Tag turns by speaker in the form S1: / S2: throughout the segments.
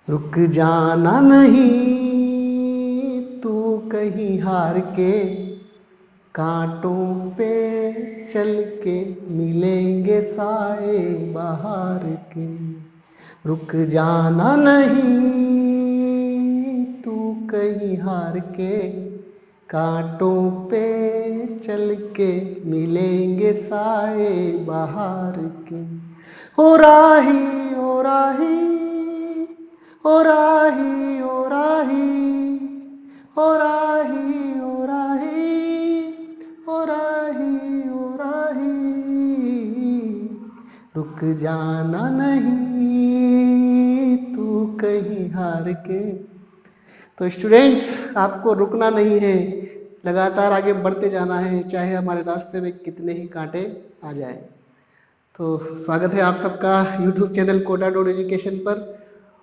S1: रुक जाना नहीं तू कहीं हार के, कांटों पे चल के मिलेंगे साए बाहर के। रुक जाना नहीं तू कहीं हार के, कांटों पे चल के मिलेंगे साए बाहर के। ओ राही ओ राही ओ राही ओ राही ओ राही ओ राही ओ राही ओ राही, रुक जाना नहीं तू कहीं हार के। तो स्टूडेंट्स, आपको रुकना नहीं है, लगातार आगे बढ़ते जाना है, चाहे हमारे रास्ते में कितने ही कांटे आ जाए। तो स्वागत है आप सबका YouTube channel Kota dot education पर।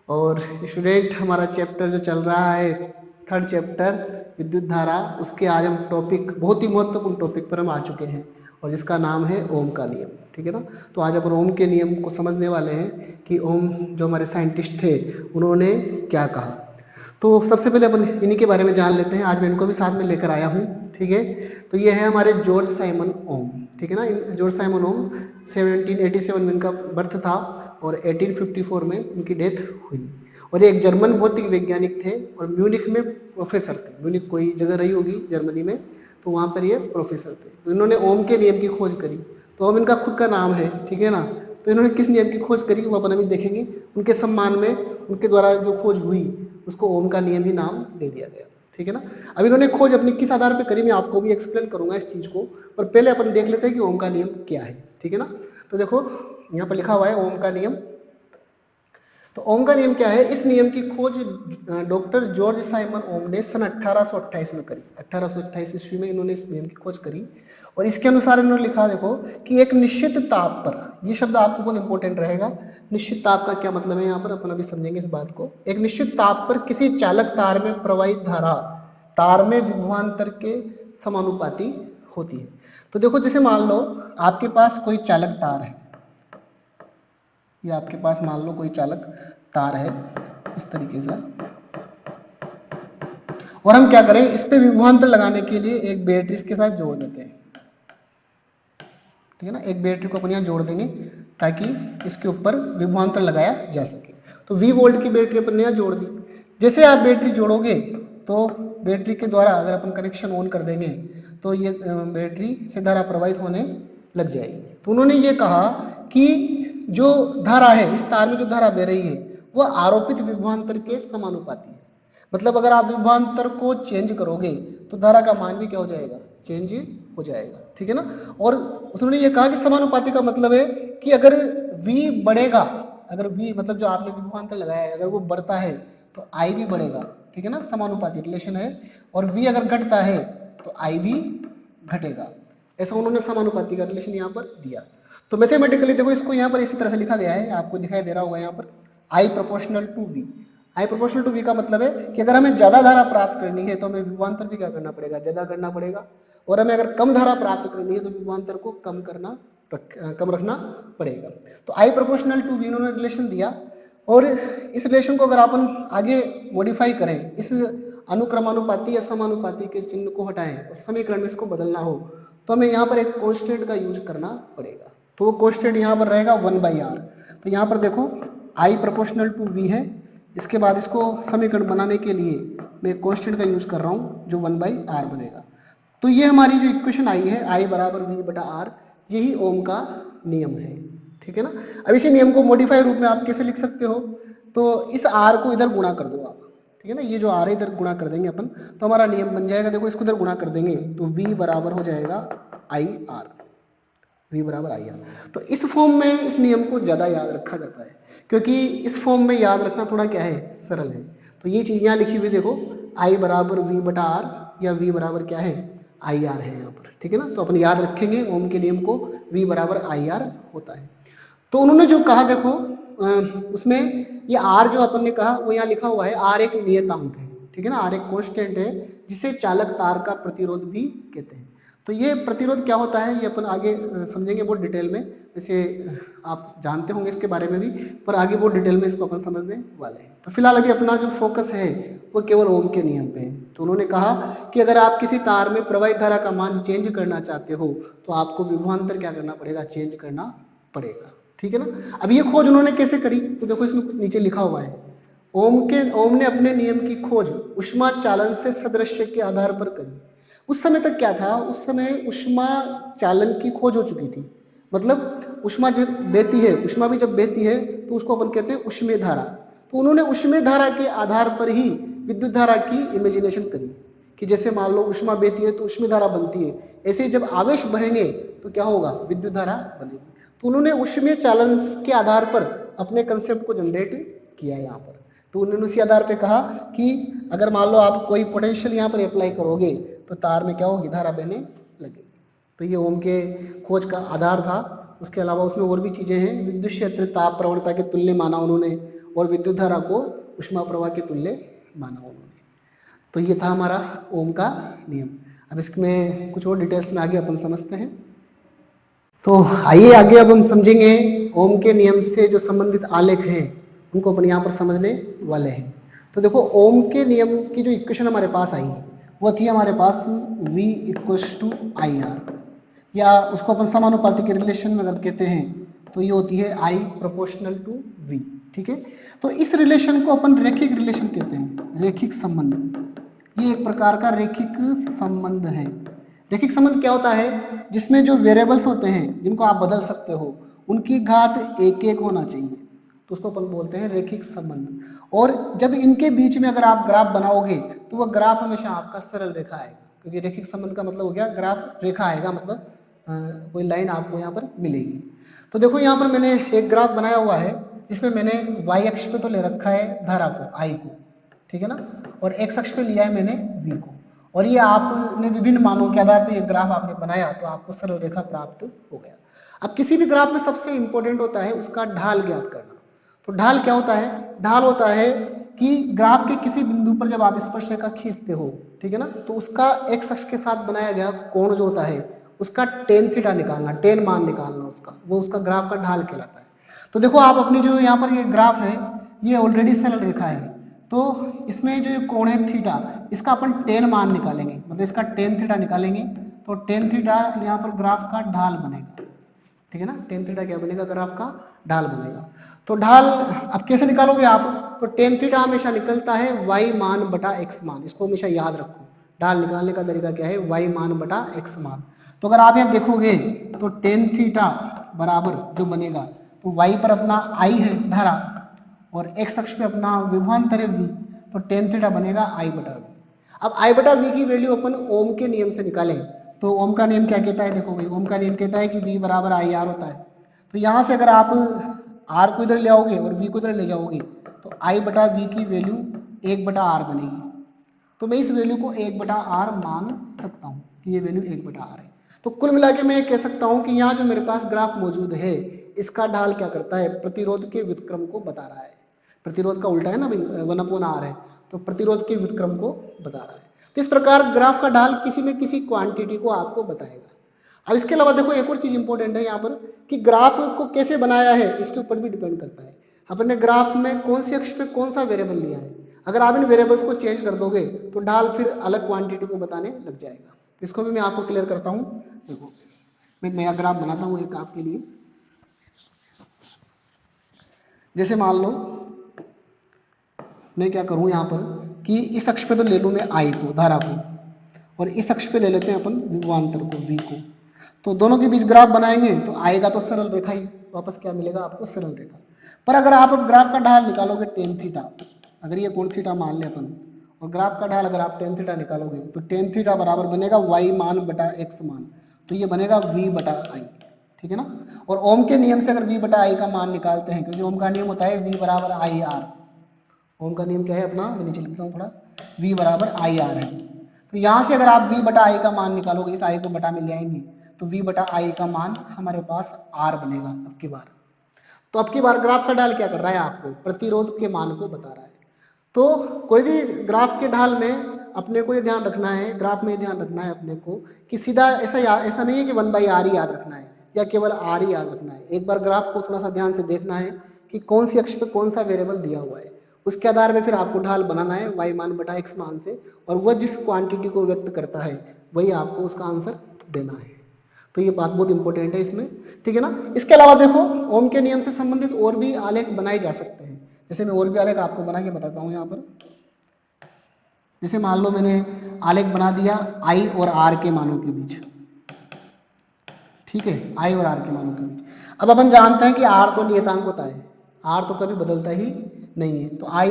S1: और स्टूडेंट, हमारा चैप्टर जो चल रहा है, थर्ड चैप्टर विद्युत धारा, उसके आज हम टॉपिक, बहुत ही महत्वपूर्ण टॉपिक पर हम आ चुके हैं, और जिसका नाम है ओम का नियम। ठीक है ना। तो आज अपन ओम के नियम को समझने वाले हैं कि ओम जो हमारे साइंटिस्ट थे उन्होंने क्या कहा। तो सबसे पहले अपन इन्हीं के बारे में जान लेते हैं। आज मैं इनको भी साथ में लेकर आया हूँ। ठीक है। तो ये है हमारे जॉर्ज साइमन ओम। ठीक है ना। जॉर्ज साइमन ओम 1787 में इनका बर्थ था और 1854 में इनकी डेथ हुई। और ये एक जर्मन भौतिक वैज्ञानिक थे और म्यूनिख में प्रोफेसर थे। म्यूनिख कोई जगह रही होगी जर्मनी में, तो वहाँ पर ये प्रोफेसर थे। तो इन्होंने ओम के नियम की खोज करी। तो ओम इनका खुद का नाम है। ठीक है ना। तो इन्होंने किस नियम की खोज करी वो अपन अभी देखेंगे। उनके सम्मान में उनके द्वारा जो खोज हुई उसको ओम का नियम ही नाम दे दिया गया। ठीक है ना। अब इन्होंने खोज अपनी किस आधार पर करी, मैं आपको भी एक्सप्लेन करूंगा इस चीज़ को, पर पहले अपन देख लेते हैं कि ओम का नियम क्या है। ठीक है ना। तो देखो यहाँ पर लिखा हुआ है ओम का नियम। तो ओम का नियम क्या है? इस नियम की खोज डॉक्टर जॉर्ज साइमन ओम ने सन 1828 में करी। 1828 ईस्वी में इन्होंने इस नियम की खोज करी। और इसके अनुसार इन्होंने लिखा, देखो, कि एक निश्चित ताप पर, ये शब्द आपको बहुत इंपॉर्टेंट रहेगा। निश्चित ताप का क्या मतलब है यहाँ पर अपन अभी समझेंगे इस बात को। एक निश्चित ताप पर किसी चालक तार में प्रवाहित धारा तार में विभवांतर के समानुपाती होती है। तो देखो, जैसे मान लो आपके पास कोई चालक तार है, ये आपके पास मान लो कोई चालक तार है इस तरीके से, और हम क्या करें, इस पे विभवांतर लगाने के लिए एक बैटरी इसके साथ जोड़ देते हैं। ठीक है ना। एक बैटरी को अपन यहाँ जोड़ देंगे ताकि इसके ऊपर विभवांतर लगाया जा सके। तो V वोल्ट की बैटरी अपन ने यहाँ जोड़ दी। जैसे आप बैटरी जोड़ोगे तो बैटरी के द्वारा अगर अपन कनेक्शन ऑन कर देंगे तो ये बैटरी से धारा प्रवाहित होने लग जाएगी। तो उन्होंने ये कहा कि जो धारा है, इस तार में जो धारा बह रही है वह आरोपित विभवांतर के समानुपाती है। मतलब अगर आप विभवांतर को चेंज करोगे तो धारा का मान भी क्या हो जाएगा, चेंज हो जाएगा। ठीक है ना। और उसने ये कहा कि समानुपाती का मतलब है कि अगर V बढ़ेगा, अगर V मतलब जो आपने विभवांतर लगाया है अगर वो बढ़ता है तो I भी बढ़ेगा। ठीक है ना। समानुपाती रिलेशन है। और V अगर घटता है तो I भी घटेगा। ऐसा उन्होंने समानुपाती का रिलेशन यहाँ पर दिया। तो मैथमेटिकली देखो, इसको यहाँ पर इसी तरह से लिखा गया है, आपको दिखाई दे रहा होगा यहाँ पर, I proportional to V। I proportional to V का मतलब है कि अगर हमें ज्यादा धारा प्राप्त करनी है तो हमें विभवांतर भी क्या करना पड़ेगा, ज्यादा करना पड़ेगा। और हमें अगर कम धारा प्राप्त करनी है तो विभवांतर को कम रखना पड़ेगा। तो I प्रोपोर्शनल टू V इन्होंने रिलेशन दिया। और इस रिलेशन को अगर अपन आगे मॉडिफाई करें, इस अनुक्रमानुपाती या समानुपाती के चिन्ह को हटाएं और समीकरण में इसको बदलना हो तो हमें यहाँ पर एक कांस्टेंट का यूज करना पड़ेगा। तो वो कांस्टेंट यहाँ पर रहेगा 1/r। तो यहाँ पर देखो I प्रोपोर्शनल टू V है, इसके बाद इसको समीकरण बनाने के लिए मैं कांस्टेंट का यूज कर रहा हूँ जो 1/r बनेगा। तो ये हमारी जो इक्वेशन आई है I बराबर V/r, यही ओम का नियम है। ठीक है ना। अब इसी नियम को मॉडिफाई रूप में आप कैसे लिख सकते हो, तो इस r को इधर गुणा कर दो आप। ठीक है ना। ये जो r है इधर गुणा कर देंगे अपन तो हमारा नियम बन जाएगा। देखो, इसको इधर गुणा कर देंगे तो V बराबर हो जाएगा IR। V बराबर IR। तो इस फॉर्म में इस नियम को ज़्यादा याद रखा जाता है क्योंकि इस फॉर्म में याद रखना थोड़ा क्या है, सरल है। तो ये चीज़ यहाँ लिखी हुई देखो, I बराबर V/r या V बराबर क्या है, IR है यहाँ पर। ठीक है ना। तो अपन याद रखेंगे ओम के नियम को, V बराबर IR होता है। तो उन्होंने जो कहा, देखो उसमें ये R जो अपन ने कहा वो यहाँ लिखा हुआ है, R एक नियतांक है। ठीक है ना। R एक कांस्टेंट है जिसे चालक तार का प्रतिरोध भी कहते हैं। तो ये प्रतिरोध क्या होता है ये अपन आगे समझेंगे बहुत डिटेल में, जैसे आप जानते होंगे इसके बारे में भी, पर आगे बहुत डिटेल में इसको अपन समझने वाले हैं। तो फिलहाल अभी अपना जो फोकस है वो केवल ओम के नियम पे है। तो उन्होंने कहा कि अगर आप किसी तार में प्रवाहित धारा का मान चेंज करना चाहते हो तो आपको विभवांतर क्या करना पड़ेगा, चेंज करना पड़ेगा। ठीक है ना। अब ये खोज उन्होंने कैसे करी, तो देखो इसमें कुछ नीचे लिखा हुआ है, ओम ने अपने नियम की खोज ऊष्मा चालन से सदृश्य के आधार पर करी। उस समय तक क्या था, उस समय ऊष्मा चालन की खोज हो चुकी थी, मतलब ऊष्मा जब बहती है, ऊष्मा भी जब बहती है तो उसको अपन कहते हैं ऊष्मीय धारा। तो उन्होंने ऊष्मीय धारा के आधार पर ही विद्युत धारा की इमेजिनेशन करी कि जैसे मान लो ऊष्मा बहती है तो ऊष्मीय धारा बनती है, ऐसे ही जब आवेश बहेंगे तो क्या होगा, विद्युत धारा बनेगी। तो उन्होंने ऊष्मीय चालन के आधार पर अपने कंसेप्ट को जनरेट किया यहाँ पर। तो उन्होंने उसी आधार पे कहा कि अगर मान लो आप कोई पोटेंशियल यहाँ पर अप्लाई करोगे तो तार में क्या होगी, धारा बहने लगेगी। तो ये ओम के खोज का आधार था। उसके अलावा उसमें और भी चीज़ें हैं, विद्युत क्षेत्र ताप प्रवणता के तुल्य माना उन्होंने, और विद्युत धारा को ऊष्मा प्रवाह के तुल्य माना उन्होंने। तो ये था हमारा ओम का नियम। अब इसमें कुछ और डिटेल्स में आगे अपन समझते हैं। तो आइए आगे अब हम समझेंगे ओम के नियम से जो संबंधित आलेख हैं उनको अपन यहाँ पर समझने वाले हैं। तो देखो ओम के नियम की जो इक्वेशन हमारे पास आई वो थी हमारे पास V = IR, या उसको अपन समानुपाती के रिलेशन में अगर कहते हैं तो ये होती है I ∝ V। ठीक है। तो इस रिलेशन को अपन रैखिक रिलेशन कहते हैं, रैखिक संबंध। ये एक प्रकार का रैखिक संबंध है। रैखिक संबंध क्या होता है, जिसमें जो वेरिएबल्स होते हैं जिनको आप बदल सकते हो उनकी घात एक एक होना चाहिए, तो उसको अपन बोलते हैं रैखिक संबंध। और जब इनके बीच में अगर आप ग्राफ बनाओगे तो वह ग्राफ हमेशा आपका सरल रेखा आएगा, क्योंकि रैखिक संबंध का मतलब हो गया ग्राफ रेखा आएगा, मतलब कोई लाइन आपको यहाँ पर मिलेगी। तो देखो यहाँ पर मैंने एक ग्राफ बनाया हुआ है जिसमें मैंने y अक्ष पे तो ले रखा है धारा को I को, ठीक है ना, और x अक्ष पे लिया है मैंने v को, और ये आपने विभिन्न मानों के आधार पर ये ग्राफ आपने बनाया तो आपको सरल रेखा प्राप्त हो गया। अब किसी भी ग्राफ में सबसे इंपॉर्टेंट होता है उसका ढाल ज्ञात करना। तो ढाल क्या होता है, ढाल होता है कि ग्राफ के किसी बिंदु पर जब आप स्पर्शरेखा खींचते हो, ठीक है ना, तो उसका x अक्ष के साथ बनाया गया कोण जो होता है उसका टेन थीटा निकालना, टेन मान निकालना उसका, वो उसका ग्राफ का ढाल कहलाता है। तो देखो आप अपनी जो यहाँ पर ये ग्राफ है ये ऑलरेडी सरल रेखा है, तो इसमें जो ये कोण है थीटा, इसका अपन टेन मान निकालेंगे, मतलब इसका टेन थीटा निकालेंगे तो टेन थीटा यहाँ पर ग्राफ का ढाल बनेगा। ठीक है ना, टेन थीटा क्या बनेगा, ग्राफ का ढाल बनेगा। तो ढाल अब कैसे निकालोगे आप, तो टेन थीटा हमेशा निकलता है y मान बटा x मान, इसको हमेशा याद रखो। ढाल निकालने का तरीका क्या है, y मान बटा x मान। तो अगर आप यहाँ देखोगे तो टेन थीटा बराबर जो बनेगा, तो y पर अपना I है धारा और x अक्ष पे अपना विभवांतर है v, तो टेन थीटा बनेगा I बटा v। अब I बटा v की वैल्यू अपन ओम के नियम से निकालें तो ओम का नियम क्या कहता है, देखो भाई ओम का नियम कहता है कि v बराबर IR होता है। तो यहाँ से अगर आप r को इधर ले आओगे और v को इधर ले जाओगे तो I बटा v की वैल्यू 1/r बनेगी। तो मैं इस वैल्यू को 1/r मान सकता हूँ कि ये वैल्यू 1/r है। तो कुल मिला के मैं कह सकता हूँ कि यहाँ जो मेरे पास ग्राफ मौजूद है इसका ढाल क्या करता है, प्रतिरोध के व्युत्क्रम को बता रहा है। प्रतिरोध का उल्टा है ना भाई, 1/r है, तो प्रतिरोध के व्युत्क्रम को बता रहा है। तो इस प्रकार ग्राफ का ढाल किसी न किसी क्वांटिटी को आपको बताएगा। अब इसके अलावा देखो एक और चीज इंपॉर्टेंट है यहाँ पर कि ग्राफ को कैसे बनाया है इसके ऊपर भी डिपेंड करता है। अपन ने ग्राफ में कौन सी अक्ष पे कौन सा वेरिएबल लिया है, अगर आप इन वेरिएबल्स को चेंज कर दोगे तो ढाल फिर अलग क्वांटिटी को बताने लग जाएगा। तो इसको भी मैं आपको क्लियर करता हूँ। देखो मैं एक नया ग्राफ बनाता हूँ एक आपके लिए। जैसे मान लो मैं क्या करूँ यहाँ पर कि इस अक्ष पे तो ले लूँ मैं I को, धारा को, और इस अक्ष पे ले लेते हैं अपन विभवांतर को V को। तो दोनों के बीच ग्राफ बनाएंगे तो आएगा तो सरल रेखा ही, वापस क्या मिलेगा आपको, सरल रेखा। पर अगर आप ग्राफ का ढाल निकालोगे टेन थीटा, अगर ये कोण थीटा मान ले अपन, और ग्राफ का ढाल अगर आप टेन थीटा निकालोगे तो टेन थीटा बराबर बनेगा y मान बटा x मान, तो ये बनेगा v बटा I। ठीक है ना। और ओम के नियम से अगर v बटा I का मान निकालते हैं, क्योंकि ओम का नियम होता है v बराबर IR, ओम का नियम क्या है अपना, मैं नीचे लिखता हूँ थोड़ा, v बराबर IR है। तो यहाँ से अगर आप v बटा I का मान निकालोगे, इस I को बटा में ले आएंगे तो v बटा I का मान हमारे पास R बनेगा अब की बार। तो अब की बार ग्राफ का ढाल क्या कर रहा है, आपको प्रतिरोध के मान को बता रहा है। तो कोई भी ग्राफ के ढाल में अपने को ये ध्यान रखना है, ग्राफ में ये ध्यान रखना है अपने को कि सीधा ऐसा नहीं है कि 1/r ही याद रखना है या केवल r ही याद रखना है। एक बार ग्राफ को थोड़ा सा ध्यान से देखना है कि कौन सी अक्ष पे कौन सा वेरिएबल दिया हुआ है, उसके आधार पे फिर आपको ढाल बनाना है y मान बटा x मान से, और वह जिस क्वांटिटी को व्यक्त करता है वही आपको उसका आंसर देना है। तो ये बात बहुत इंपॉर्टेंट है इसमें, ठीक है ना। इसके अलावा देखो ओम के नियम से संबंधित और भी आलेख बनाए जा सकते हैं। जैसे मैं और भी आलेख आपको बना के बताता हूँ यहाँ पर। जैसे मान लो मैंने आलेख बना दिया आई और आर के मानों के बीच, ठीक है, आई और आर के मानों के बीच। अब अपन जानते हैं कि आर तो नियतांक होता है, आर तो कभी बदलता ही नहीं है, तो आई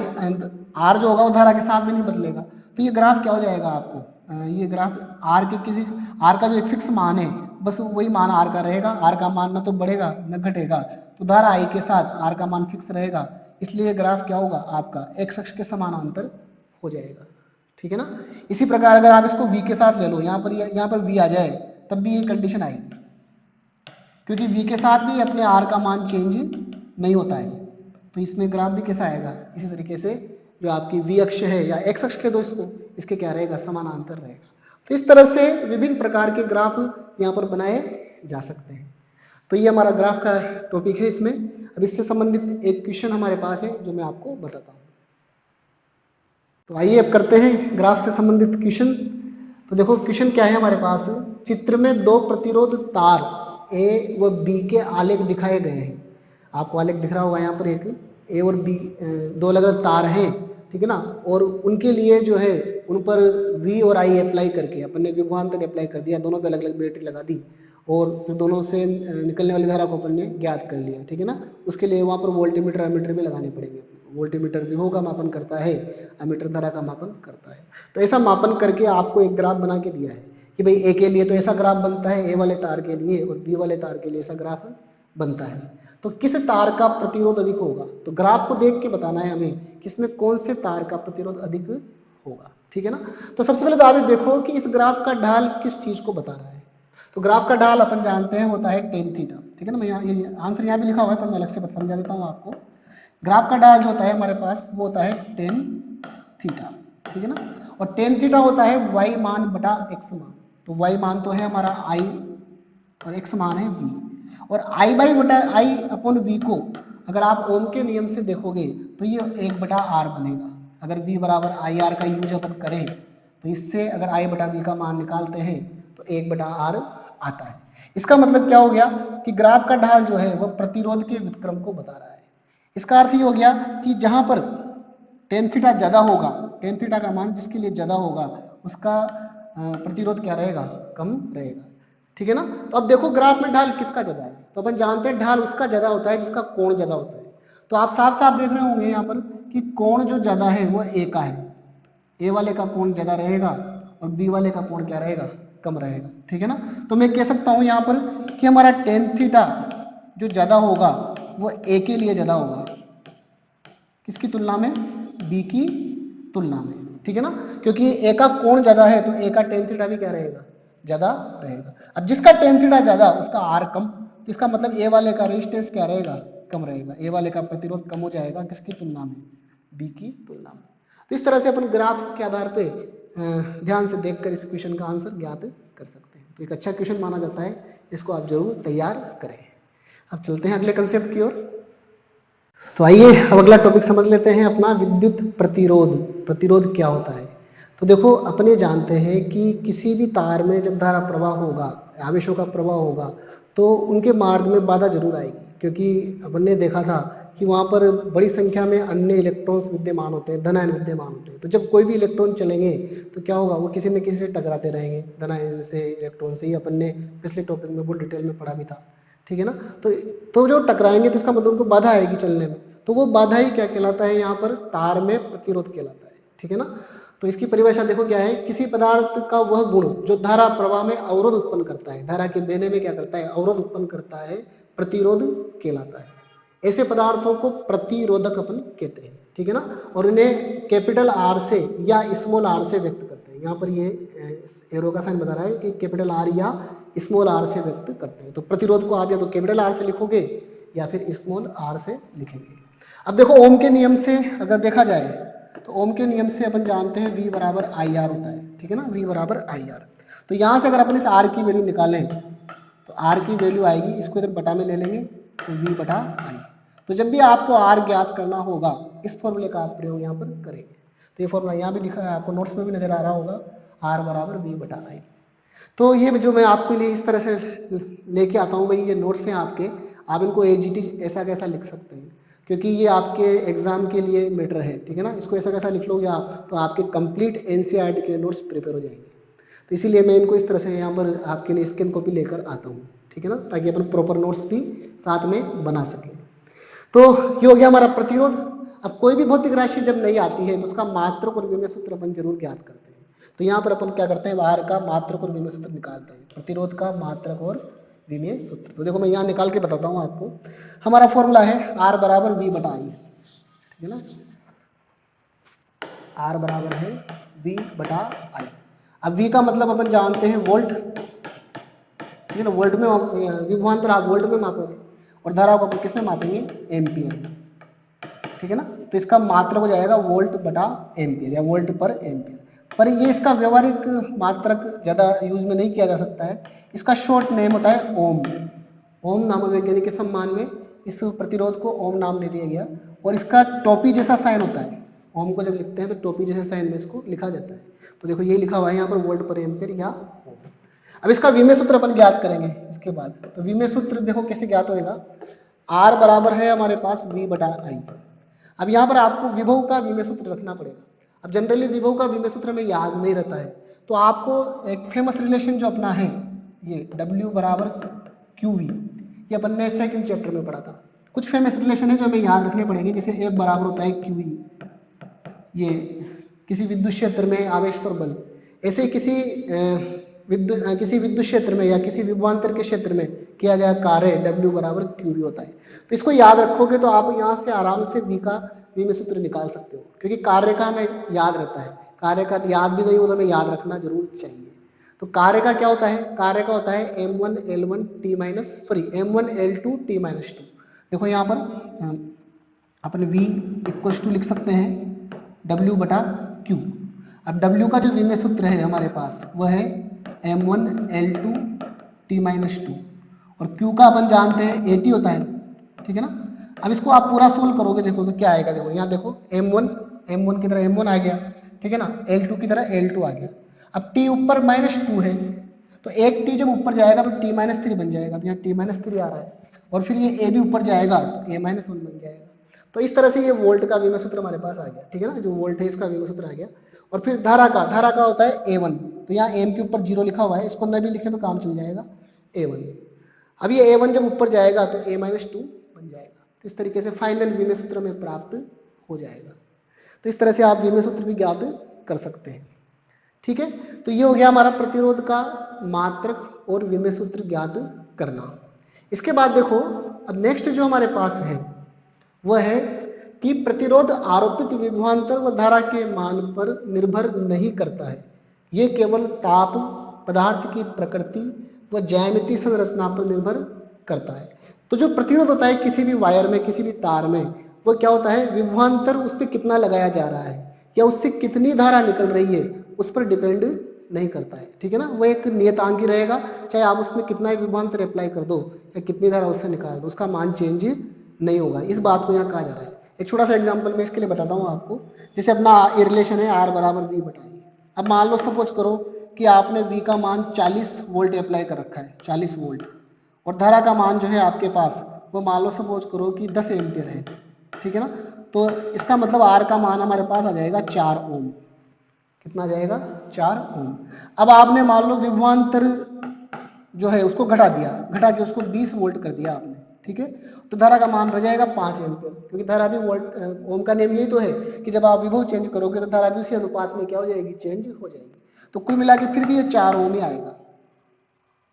S1: आर जो होगा वो धारा के साथ में नहीं बदलेगा। तो ये ग्राफ क्या हो जाएगा आपको, ये ग्राफ आर के किसी आर का जो एक फिक्स मान है बस वही मान आर का रहेगा, आर का मान ना तो बढ़ेगा न घटेगा, तो धारा आई के साथ आर का मान फिक्स रहेगा, इसलिए ग्राफ क्या होगा आपका एक्स अक्ष के समानांतर हो जाएगा, ठीक है ना। इसी प्रकार अगर आप इसको v के साथ ले लो, यहाँ पर v आ जाए तब भी ये कंडीशन आएगी, क्योंकि v के साथ भी अपने r का मान चेंज नहीं होता है, तो इसमें ग्राफ भी कैसा आएगा, इसी तरीके से जो आपकी v अक्ष है या x अक्ष के दो इसको, इसके क्या रहेगा, समानांतर रहेगा। तो इस तरह से विभिन्न प्रकार के ग्राफ यहाँ पर बनाए जा सकते हैं। तो ये हमारा ग्राफ का टॉपिक है इसमें। अब इससे संबंधित एक क्वेश्चन हमारे पास है जो मैं आपको बताता हूँ। तो आइए अब करते हैं ग्राफ से संबंधित क्वेश्चन। तो देखो क्वेश्चन क्या है हमारे पास, चित्र में दो प्रतिरोध तार ए व बी के आलेख दिखाए गए हैं। आपको आलेख दिख रहा होगा यहाँ पर, एक ए और बी दो अलग अलग तार हैं, ठीक है ना, और उनके लिए जो है उन पर वी और आई अप्लाई करके अपन ने विभवांतर अप्लाई कर दिया, दोनों पे अलग अलग बैटरी लगा दी और फिर दोनों से निकलने वाली धारा को अपन ने ज्ञात कर लिया, ठीक है ना। उसके लिए वहाँ पर वोल्टीमीटर एमीटर भी लगाने पड़ेंगे। वोल्टीमीटर विभव का मापन करता है, एमीटर धारा का मापन करता है। तो ऐसा मापन करके आपको एक ग्राफ बना के दिया है कि भाई ए के लिए तो ऐसा ग्राफ बनता है ए वाले तार के लिए, और बी वाले तार के लिए ऐसा ग्राफ बनता है। तो किस तार का प्रतिरोध अधिक होगा, तो ग्राफ को देख के बताना है हमें कि इसमें कौन से तार का प्रतिरोध अधिक होगा, ठीक है ना। तो सबसे पहले तो आप देखो कि इस ग्राफ का ढाल किस चीज को बता रहा है। तो ग्राफ का ढाल अपन जानते हैं होता है टेन थीटा, ठीक है ना। मैं यहाँ आंसर यहाँ भी लिखा हुआ है पर मैं अलग से समझा देता हूँ आपको। ग्राफ का ढाल जो होता है हमारे पास वो होता है टेन थीटा, ठीक है ना। और टेन थीटा होता है वाई मान बटा एक्स मान। तो वाई मान तो है हमारा आई और एक्स मान है वी, और आई बाई बटा आई अपॉन वी को अगर आप ओम के नियम से देखोगे तो ये 1/r बनेगा। अगर v बराबर आई आर का यूज अपन करें तो इससे अगर आई बटा वी का मान निकालते हैं तो 1/r आता है। इसका मतलब क्या हो गया कि ग्राफ का ढाल जो है वह प्रतिरोध के व्युत्क्रम को बता रहा है। इसका अर्थ ये हो गया कि जहां पर टेन थीटा ज्यादा होगा, टेन थीटा का मान जिसके लिए ज्यादा होगा उसका प्रतिरोध क्या रहेगा, कम रहेगा, ठीक है ना। तो अब देखो ग्राफ में ढाल किसका ज्यादा है, तो अपन जानते हैं ढाल उसका ज्यादा होता है जिसका कोण ज्यादा होता है। तो आप साफ साफ देख रहे होंगे यहाँ पर कि कोण जो ज्यादा है वो ए का है, ए वाले का कोण ज्यादा रहेगा और बी वाले का कोण क्या रहेगा, कम रहेगा, ठीक है ना। तो मैं कह सकता हूँ यहाँ पर कि हमारा टेन थीटा जो ज्यादा होगा वो ए के लिए ज्यादा होगा, किसकी तुलना में, बी की तुलना में, ठीक है ना। क्योंकि ए का कोण ज्यादा है तो ए का टेन थीटा भी क्या रहेगा, ज्यादा रहेगा। अब जिसका टेन थीटा ज्यादा उसका आर कम, तो इसका मतलब ए वाले का रेजिस्टेंस क्या रहेगा, कम रहेगा, ए वाले का प्रतिरोध कम हो जाएगा किसकी तुलना में, बी की तुलना में। तो इस तरह से अपन ग्राफ के आधार पे ध्यान से देखकर इस क्वेश्चन का आंसर ज्ञात कर सकते हैं। तो एक अच्छा क्वेश्चन माना जाता है, इसको आप जरूर तैयार करें। अब चलते हैं अगले कंसेप्ट की ओर। तो आइए अब अगला टॉपिक समझ लेते हैं अपना, विद्युत प्रतिरोध। प्रतिरोध क्या होता है। तो देखो अपने जानते हैं कि किसी भी तार में जब धारा प्रवाह होगा, आवेशों का प्रवाह होगा, तो उनके मार्ग में बाधा जरूर आएगी, क्योंकि अपन ने देखा था कि वहाँ पर बड़ी संख्या में अन्य इलेक्ट्रॉन्स विद्यमान होते हैं, धनायन विद्यमान होते हैं। तो जब कोई भी इलेक्ट्रॉन चलेंगे तो क्या होगा, वो किसी न किसी से टकराते रहेंगे, धनायन से, इलेक्ट्रॉन से ही अपन ने पिछले टॉपिक में बहुत डिटेल में पढ़ा भी था, ठीक है ना। तो जो टकराएंगे तो इसका मतलब उनको बाधा आएगी चलने में, तो वो बाधा ही क्या कहलाता है, यहाँ पर तार में प्रतिरोध कहलाता है, ठीक है ना। तो इसकी परिभाषा देखो क्या है, किसी पदार्थ का वह गुण जो धारा प्रवाह में अवरोध उत्पन्न करता है, धारा के बहने में क्या करता है, अवरोध उत्पन्न करता है, प्रतिरोध कहलाता है। ऐसे पदार्थों को प्रतिरोधक अपन कहते हैं, ठीक है ना। और इन्हें कैपिटल आर से या स्मॉल आर से व्यक्त करते हैं। यहाँ पर ये एरो का साइन बता रहा है कि कैपिटल आर या स्मॉल आर से व्यक्त करते हैं। तो प्रतिरोध को आप या तो कैपिटल आर से लिखोगे या फिर स्मॉल आर से लिखेंगे। अब देखो ओम के नियम से अगर देखा जाए तो ओम के नियम से अपन जानते हैं V बराबर आई आर होता है, ठीक है ना, V बराबर आई आर। तो यहाँ से अगर अपन इस R की वैल्यू निकालें तो R की वैल्यू आएगी, इसको इधर बटा में ले लेंगे तो V बटा आई। तो जब भी आपको R ज्ञात करना होगा इस फॉर्मूले का आप प्रयोग यहाँ पर करेंगे। तो ये फॉर्मूला यहाँ भी लिखा है, आपको नोट्स में भी नजर आ रहा होगा, R बराबर V बटा आई। तो ये जो मैं आपके लिए इस तरह से लेके आता हूँ भाई, ये नोट्स हैं आपके, आप इनको एजीटी ऐसा कैसा लिख सकते हैं, क्योंकि ये आपके एग्जाम के लिए मैटर है, ठीक है ना। इसको ऐसा कैसा लिख लोगे आप तो आपके कंप्लीट एनसीईआरटी के नोट्स प्रिपेयर हो जाएंगे। तो इसीलिए मैं इनको इस तरह से यहाँ पर आपके लिए स्कैन कॉपी लेकर आता हूँ, ठीक है ना, ताकि अपन प्रॉपर नोट्स भी साथ में बना सकें। तो ये हो गया हमारा प्रतिरोध। अब कोई भी भौतिक राशि जब नहीं आती है तो उसका मात्रक और विमेय सूत्र अपन जरूर ज्ञात करते हैं। तो यहाँ पर अपन क्या करते हैं, बाहर का मात्रक और विमेय सूत्र निकालते हैं, प्रतिरोध का मात्रक और विमेय सूत्र। तो देखो मैं यहाँ निकाल के बताता हूँ आपको। हमारा फॉर्मूला है R बराबर V बटा आई, ठीक है ना, R बराबर है V बटा आई। अब V का मतलब अपन जानते हैं वोल्ट, ठीक है ना, वोल्ट में विभवांतर आप वोल्ट में मापोगे और धारा को अपन किस में मापेंगे, एम्पियर, ठीक है ना। तो इसका मात्रक हो जाएगा वोल्ट बटा एम्पियर या वोल्ट पर एम्पियर। पर ये इसका व्यवहारिक मात्रक ज़्यादा यूज में नहीं किया जा सकता है, इसका शॉर्ट नेम होता है ओम। ओम नामक वैज्ञानिक के सम्मान में इस प्रतिरोध को ओम नाम दे दिया गया। और इसका टोपी जैसा साइन होता है, ओम को जब लिखते हैं तो टोपी जैसे साइन में इसको लिखा जाता है। तो देखो ये लिखा हुआ है यहाँ पर वोल्ट पर एम्पियर या ओम। अब इसका विमेय सूत्र अपन ज्ञात करेंगे इसके बाद। तो विमेय सूत्र देखो कैसे ज्ञात होएगा, R बराबर है हमारे पास V बटा आई। अब यहाँ पर आपको विभव का विमेय सूत्र रखना पड़ेगा। अब जनरली विभव का विमेय सूत्र में याद नहीं रहता है, तो आपको एक फेमस रिलेशन जो अपना है ये W बराबर QV, ये अपन ने सेकंड चैप्टर में पढ़ा था। कुछ फेमस रिलेशन है जो हमें याद रखने पड़ेंगे, जैसे F बराबर होता है QV, ये किसी विद्युत क्षेत्र में आवेश पर बल। ऐसे ही किसी विद्युत क्षेत्र में या किसी विभवांतर के क्षेत्र में किया गया कार्य W बराबर QV होता है। तो इसको याद रखोगे तो आप यहाँ से आराम से V का विमेय सूत्र निकाल सकते हो, क्योंकि कार्य का हमें याद रहता है। कार्य का याद भी नहीं हो तो हमें याद रखना जरूर चाहिए। तो कार्य का क्या होता है, कार्य का होता है M1L2 T-2। देखो यहाँ पर अपन V इक्वल्स टू लिख सकते हैं W बटा Q। अब W का जो विमेय सूत्र है हमारे पास वह है M1L2 T-2 और Q का अपन जानते हैं AT होता है, ठीक है ना। अब इसको आप पूरा सोल्व करोगे, देखो तो क्या आएगा, देखो यहाँ देखो M1 की तरह M1 आ गया, ठीक है ना, L2 की तरह L2 आ गया। अब T ऊपर -2 है, तो एक T जब ऊपर जाएगा तो T-3 बन जाएगा, तो यहाँ T-3 आ रहा है। और फिर ये A भी ऊपर जाएगा तो A-1 बन जाएगा। तो इस तरह से ये वोल्ट का विमेय सूत्र हमारे पास आ गया, ठीक है ना, जो वोल्ट है इसका विमेय सूत्र आ गया। और फिर धारा का होता है A1, तो यहाँ M के ऊपर 0 लिखा हुआ है, इसको न भी लिखे तो काम चल जाएगा, A1। अब ये A1 जब ऊपर जाएगा तो A-2 बन जाएगा। तो इस तरीके से फाइनल विमेय सूत्र में प्राप्त हो जाएगा। तो इस तरह से आप विमेय सूत्र भी ज्ञात कर सकते हैं, ठीक है। तो ये हो गया हमारा प्रतिरोध का मात्रक और विमेय सूत्र ज्ञात करना। इसके बाद देखो अब नेक्स्ट जो हमारे पास है वह है कि प्रतिरोध आरोपित विभवांतर व धारा के मान पर निर्भर नहीं करता है, ये केवल ताप, पदार्थ की प्रकृति व ज्यामितीय संरचना पर निर्भर करता है। तो जो प्रतिरोध होता है किसी भी वायर में, किसी भी तार में, वो क्या होता है, विभवांतर उस पर कितना लगाया जा रहा है या उससे कितनी धारा निकल रही है उस पर डिपेंड नहीं करता है, ठीक है ना। वो एक नियतांकी रहेगा, चाहे आप उसमें कितना ही विभवांतर अप्लाई कर दो या कितनी धारा उससे निकाल दो, उसका मान चेंज नहीं होगा। इस बात को यहाँ कहा जा रहा है। एक छोटा सा एग्जांपल मैं इसके लिए बताता हूँ आपको। जैसे अपना ये रिलेशन है R बराबर V बटा आई। अब मान लो सपोज करो कि आपने V का मान 40 वोल्ट अप्लाई कर रखा है, 40 वोल्ट, और धारा का मान जो है आपके पास वो मान लो सपोज करो कि 10 एम्पियर है, ठीक है ना। तो इसका मतलब R का मान हमारे पास आ जाएगा 4 ओम। कितना जाएगा, 4 ओम। अब आपने मान लो विभवांतर जो है उसको घटा दिया, घटा के उसको 20 वोल्ट कर दिया आपने, ठीक है। तो धारा का मान रह जाएगा 5 एम्पियर, क्योंकि धारा भी वोल्ट, ओम का नियम यही तो है कि जब आप विभव चेंज करोगे तो धारा भी उसी अनुपात में क्या हो जाएगी, चेंज हो जाएगी। तो कुल मिला के फिर भी ये 4 ओम ही आएगा,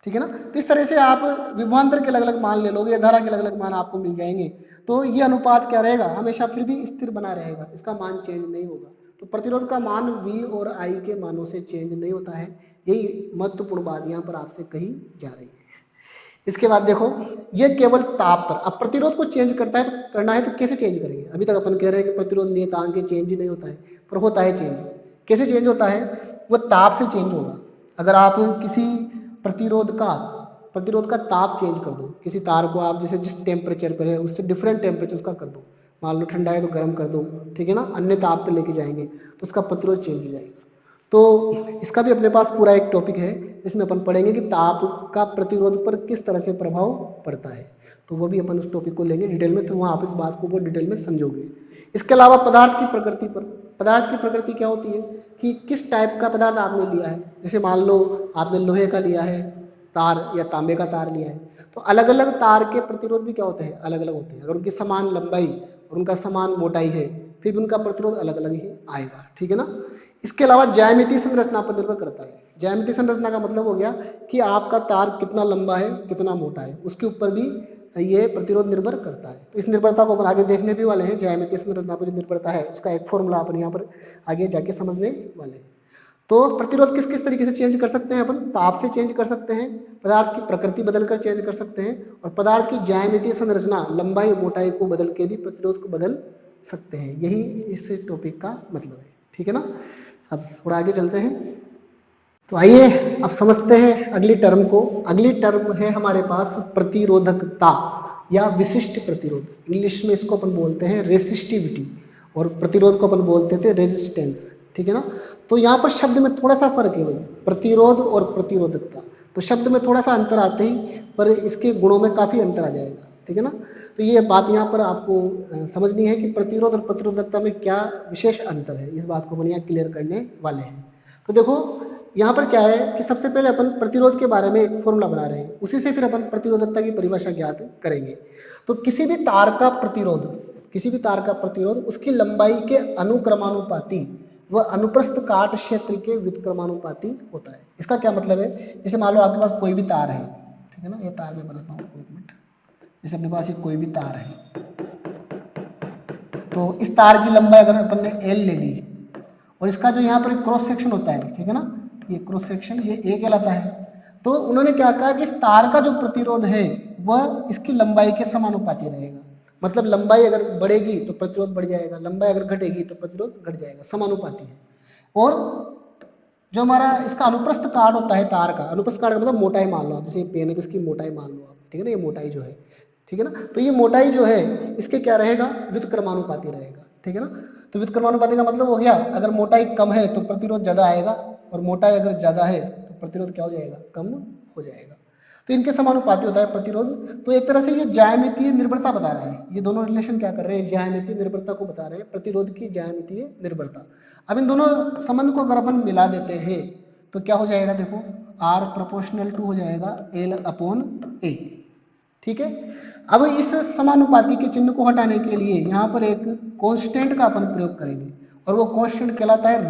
S1: ठीक है ना। तो इस तरह से आप विभवांतर के अलग अलग मान ले लोगे या धारा के अलग अलग मान आपको मिल जाएंगे, तो ये अनुपात क्या रहेगा, हमेशा फिर भी स्थिर बना रहेगा, इसका मान चेंज नहीं होगा। तो प्रतिरोध का मान V और I के मानों से चेंज नहीं होता है, यही महत्वपूर्ण बात यहाँ पर आपसे कही जा रही है। इसके बाद देखो ये केवल ताप पर, अब प्रतिरोध को चेंज करना है तो कैसे चेंज करेंगे? अभी तक अपन कह रहे हैं कि प्रतिरोध नियतांक चेंज ही नहीं होता है, पर होता है चेंज। कैसे चेंज होता है? वो ताप से चेंज होगा। अगर आप किसी प्रतिरोध का ताप चेंज कर दो, किसी तार को आप जैसे जिस टेम्परेचर पर है उससे डिफरेंट टेम्परेचर उसका कर दो, मान लो ठंडा है तो गर्म कर दो, ठीक है ना, अन्य ताप पे लेके जाएंगे तो उसका प्रतिरोध चेंज हो जाएगा। तो इसका भी अपने पास पूरा एक टॉपिक है जिसमें अपन पढ़ेंगे कि ताप का प्रतिरोध पर किस तरह से प्रभाव पड़ता है, तो वो भी अपन उस टॉपिक को लेंगे डिटेल में, तो वहाँ आप इस बात को बहुत डिटेल में समझोगे। इसके अलावा पदार्थ की प्रकृति पर, पदार्थ की प्रकृति क्या होती है कि किस टाइप का पदार्थ आपने लिया है। जैसे मान लो आपने लोहे का लिया है तार या तांबे का तार लिया है, तो अलग अलग तार के प्रतिरोध भी क्या होते हैं, अलग अलग होते हैं। अगर उनकी समान लंबाई और उनका समान मोटाई है फिर भी उनका प्रतिरोध अलग अलग ही आएगा, ठीक है ना। इसके अलावा ज्यामितीय संरचना पर निर्भर करता है। ज्यामितीय संरचना का मतलब हो गया कि आपका तार कितना लंबा है कितना मोटा है, उसके ऊपर भी ये प्रतिरोध निर्भर करता है। तो इस निर्भरता को अपन आगे देखने भी वाले हैं। ज्यामितीय संरचना पर जो निर्भरता है उसका एक फॉर्मूला अपन यहाँ पर आगे जाके समझने वाले हैं। तो प्रतिरोध किस किस तरीके से चेंज कर सकते हैं अपन? ताप से चेंज कर सकते हैं, पदार्थ की प्रकृति बदलकर चेंज कर सकते हैं, और पदार्थ की ज्यामितीय संरचना लंबाई मोटाई को बदल के भी प्रतिरोध को बदल सकते हैं। यही इस टॉपिक का मतलब है, ठीक है ना। अब थोड़ा आगे चलते हैं, तो आइए अब समझते हैं अगली टर्म को। अगली टर्म है हमारे पास प्रतिरोधकता या विशिष्ट प्रतिरोध। इंग्लिश में इसको अपन बोलते हैं रेसिस्टिविटी, और प्रतिरोध को अपन बोलते थे रेजिस्टेंस, ठीक है ना। तो यहाँ पर शब्द में थोड़ा सा फर्क है भाई, प्रतिरोध और प्रतिरोधकता। तो शब्द में थोड़ा सा अंतर आते ही पर इसके गुणों में काफ़ी अंतर आ जाएगा, ठीक है ना। तो ये बात यहाँ पर आपको समझनी है कि प्रतिरोध और प्रतिरोधकता में क्या विशेष अंतर है, इस बात को अपन यहाँ क्लियर करने वाले हैं। तो देखो यहाँ पर क्या है कि सबसे पहले अपन प्रतिरोध के बारे में एक फॉर्मूला बना रहे हैं, उसी से फिर अपन प्रतिरोधकता की परिभाषा ज्ञात करेंगे। तो किसी भी तार का प्रतिरोध उसकी लंबाई के अनुक्रमानुपाती व अनुप्रस्थ काट क्षेत्र के व्युत्क्रमानुपाती होता है। इसका क्या मतलब है? जैसे मान लो आपके पास कोई भी तार है, ठीक है ना, ये तार मैं बनाता हूँ, एक मिनट। जैसे अपने पास ये कोई भी तार है, तो इस तार की लंबाई अगर अपन ने L ले ली, और इसका जो यहाँ पर क्रॉस सेक्शन होता है, ठीक है ना, ये क्रॉस सेक्शन ये A कहलाता है। तो उन्होंने क्या कहा कि इस तार का जो प्रतिरोध है वह इसकी लंबाई के समानुपाती रहेगा। मतलब लंबाई अगर बढ़ेगी तो प्रतिरोध बढ़ जाएगा, लंबाई अगर घटेगी तो प्रतिरोध घट जाएगा, समानुपाती है। और जो हमारा इसका अनुप्रस्थ काट होता है तार का, अनुप्रस्थ काट का मतलब मोटाई मान लो आप, जैसे पेन है तो इसकी मोटाई मान लो आप, ठीक है ना, ये मोटाई जो है, ठीक है ना। तो ये मोटाई जो है इसके क्या रहेगा, व्युत्क्रमानुपाती रहेगा, ठीक है ना। तो व्युत्क्रमानुपाती का मतलब हो गया अगर मोटाई कम है तो प्रतिरोध ज़्यादा आएगा, और मोटाई अगर ज़्यादा है तो प्रतिरोध क्या हो जाएगा, कम हो जाएगा। तो इनके समानुपाती होता है प्रतिरोध। तो एक तरह से ये ज्यामितीय निर्भरता बता रहा है, ये दोनों रिलेशन क्या कर रहे हैं, ज्यामितीय निर्भरता को बता रहे हैं, प्रतिरोध की ज्यामितीय निर्भरता। अब इन दोनों संबंध को अगर अपन मिला देते हैं तो क्या हो जाएगा, देखो R प्रोपोर्शनल टू हो जाएगा L/A, ठीक है। अब इस समानुपाती के चिन्ह को हटाने के लिए यहाँ पर एक कांस्टेंट का अपन प्रयोग करेंगे, और वो कांस्टेंट कहलाता है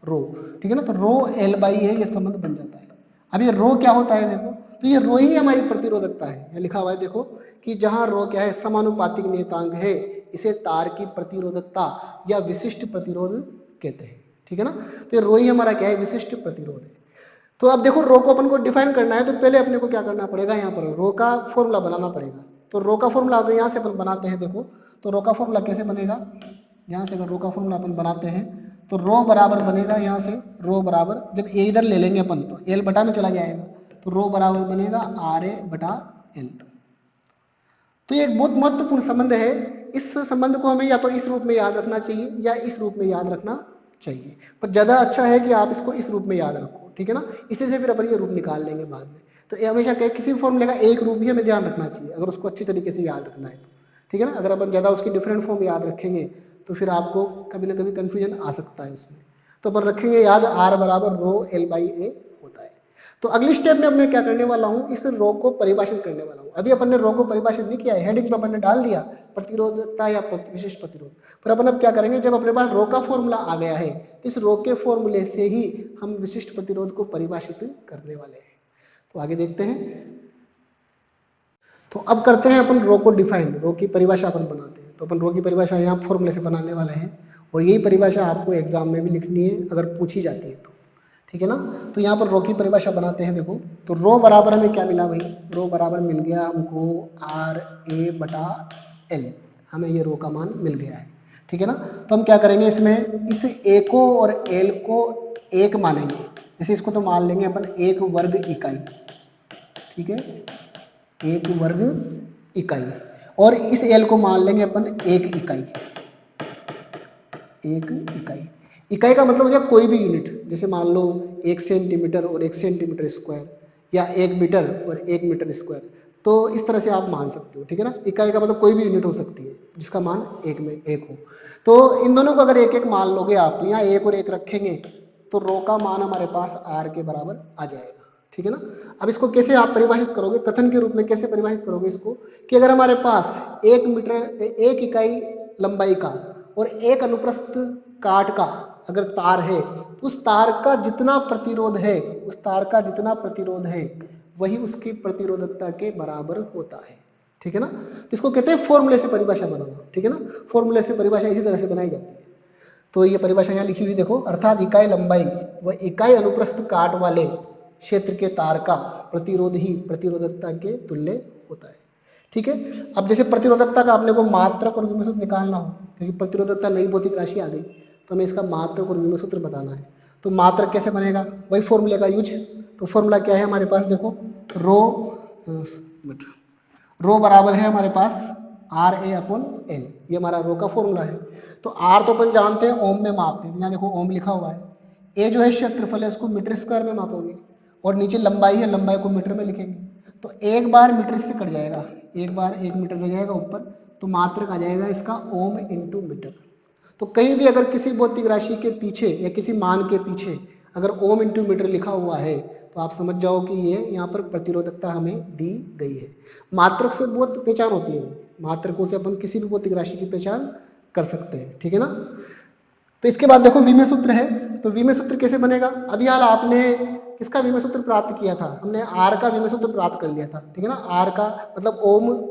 S1: रो, ठीक है ना। तो रो L/A ये संबंध बन जाता है। अब ये रो क्या होता है देखो, तो ये रो ही हमारी प्रतिरोधकता है। यहाँ लिखा हुआ है देखो कि जहाँ रो क्या है, समानुपातिक नियतांक है, इसे तार की प्रतिरोधकता या विशिष्ट प्रतिरोध कहते हैं, ठीक है ना। तो ये रो ही हमारा क्या है, विशिष्ट प्रतिरोध है। तो अब देखो रो को अपन को डिफाइन करना है, तो पहले अपने को क्या करना पड़ेगा, यहाँ पर रो का फॉर्मूला बनाना पड़ेगा। तो रो का फॉर्मूला अगर यहाँ से अपन बनाते हैं, देखो तो रो का फॉर्मूला कैसे बनेगा, यहाँ से अगर रो का फॉर्मूला अपन बनाते हैं तो रो बराबर बनेगा, यहाँ से रो बराबर, जब ए इधर ले लेंगे अपन तो L बटा में चला जाएगा, तो रो बराबर बनेगा RA/L। तो ये एक बहुत महत्वपूर्ण संबंध है। इस संबंध को हमें या तो इस रूप में याद रखना चाहिए या इस रूप में याद रखना चाहिए, पर ज़्यादा अच्छा है कि आप इसको इस रूप में याद रखो, ठीक है ना। इसी से फिर अपन ये रूप निकाल लेंगे बाद में। तो ये हमेशा किसी भी फॉर्मूले का एक रूप ही हमें ध्यान रखना चाहिए अगर उसको अच्छी तरीके से याद रखना है तो, ठीक है ना। अगर अपन ज़्यादा उसकी डिफरेंट फॉर्म याद रखेंगे तो फिर आपको कभी ना कभी कन्फ्यूजन आ सकता है उसमें। तो अपन रखेंगे याद R बराबर रो L/A होता है। तो अगली स्टेप में अब मैं क्या करने वाला हूँ, इस रो को परिभाषित करने वाला हूँ। अभी अपन ने रो को परिभाषित नहीं किया है, हेडिंग तो अपन ने डाल दिया प्रतिरोधकता या विशिष्ट प्रतिरोध, पर अपन अब क्या करेंगे, जब अपने पास रो का फॉर्मूला आ गया है तो इस रो के फॉर्मूले से ही हम विशिष्ट प्रतिरोध को परिभाषित करने वाले हैं। तो आगे देखते हैं। तो अब करते हैं अपन रो को डिफाइन, रो की परिभाषा अपन बनाते हैं। तो अपन रो की परिभाषा यहाँ फॉर्मूले से बनाने वाले हैं, और यही परिभाषा आपको एग्जाम में भी लिखनी है अगर पूछी जाती है तो, ठीक है ना। तो यहाँ पर रो की परिभाषा बनाते हैं। देखो तो रो बराबर हमें क्या मिला भाई, रो बराबर मिल गया हमको RA/L, हमें ये रो का मान मिल गया है। ठीक है ना। तो हम क्या करेंगे, इसमें इस A को और L को एक मानेंगे। जैसे इसको तो मान लेंगे अपन 1 वर्ग इकाई, ठीक है, 1 वर्ग इकाई, और इस L को मान लेंगे अपन 1 इकाई। 1 इकाई, इकाई का मतलब हो गया कोई भी यूनिट, जैसे मान लो 1 सेंटीमीटर और 1 सेंटीमीटर स्क्वायर, या 1 मीटर और 1 मीटर स्क्वायर। तो इस तरह से आप मान सकते हो। ठीक है ना। इकाई का मतलब कोई भी यूनिट हो सकती है जिसका मान 1 में 1 हो। तो इन दोनों को अगर 1 1 मान लोगे आप, तो यहाँ 1 और 1 रखेंगे तो रो का मान हमारे पास R के बराबर आ जाएगा। ठीक है ना। अब इसको कैसे आप परिभाषित करोगे, कथन के रूप में कैसे परिभाषित करोगे इसको, कि अगर हमारे पास 1 मीटर 1 इकाई लंबाई का और 1 अनुप्रस्थ काट का अगर तार है, तो उस तार का जितना प्रतिरोध है, उस तार का जितना प्रतिरोध है वही उसकी प्रतिरोधकता के बराबर होता है। ठीक है ना। तो इसको कहते हैं फॉर्मूले से परिभाषा बनाना। ठीक है ना। फॉर्मूले से परिभाषा इसी तरह से बनाई जाती है। तो ये परिभाषा यहाँ लिखी हुई देखो, अर्थात इकाई लंबाई व इकाई अनुप्रस्थ काट वाले क्षेत्र के तार का प्रतिरोध ही प्रतिरोधकता के तुल्य होता है। ठीक है। अब जैसे प्रतिरोधकता का आपने को मात्रक और विमेय सूत्र निकालना हो, क्योंकि प्रतिरोधकता नई भौतिक राशि आ गई, तो हमें इसका मात्रक और विमेय सूत्र बताना है। तो मात्रक कैसे बनेगा, वही फॉर्मूले का यूज। तो फॉर्मूला क्या है हमारे पास, देखो रो बराबर है हमारे पास RA/L, ये हमारा रो का फॉर्मूला है। तो R तो अपन जानते हैं ओम में मापते हैं, यहाँ देखो ओम लिखा हुआ है। A जो है क्षेत्रफल है, उसको मीटर स्क्वायर में मापोगे, और नीचे लंबाई है, लंबाई को मीटर में लिखेंगे। तो एक बार मीटर इससे कट जाएगा, एक बार 1 मीटर रह जाएगा ऊपर, तो मात्रक आ जाएगा इसका ओम इंटू मीटर। तो कहीं भी अगर किसी भौतिक राशि के पीछे या किसी मान के पीछे अगर ओम इंटू मीटर लिखा हुआ है, तो आप समझ जाओ कि ये यहाँ पर प्रतिरोधकता हमें दी गई है। मात्रक से बहुत पहचान होती है, मात्रकों से अपन किसी भी भौतिक राशि की पहचान कर सकते हैं। ठीक है ना। तो इसके बाद देखो विमेय सूत्र है। तो विमेय सूत्र कैसे बनेगा, अभी हाल आपने किसका विमेय सूत्र प्राप्त किया था, हमने R का विमेय सूत्र प्राप्त कर लिया था। ठीक है ना। R का मतलब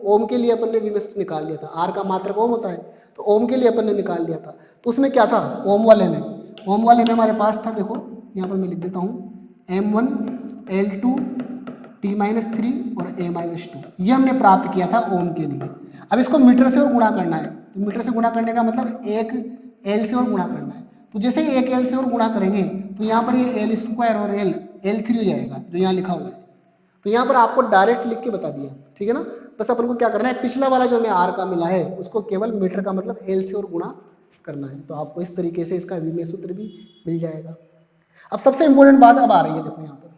S1: ओम के लिए अपन ने विमेय सूत्र निकाल लिया था। R का मात्रक ओम होता है, तो ओम के लिए अपन ने निकाल लिया था। तो उसमें क्या था, ओम वाले में हमारे पास था, देखो यहाँ पर मैं लिख देता हूँ, M1 L2 T-3 और A-2, ये हमने प्राप्त किया था ओम के लिए। अब इसको मीटर से और गुणा करना है। तो मीटर से गुणा करने का मतलब 1 L से और गुणा करना है। तो जैसे ही 1 L से और गुणा करेंगे, तो यहाँ पर ये L स्क्वायर और L3 हो जाएगा, जो यहाँ लिखा हुआ है। तो यहाँ पर आपको डायरेक्ट लिख के बता दिया। ठीक है ना। बस अपन को क्या करना है, पिछला वाला जो हमें R का मिला है, उसको केवल मीटर का मतलब L से और गुणा करना है। तो आपको इस तरीके से इसका विमेय सूत्र भी मिल जाएगा। अब सबसे इंपॉर्टेंट बात अब आ रही है, देखो यहाँ पर,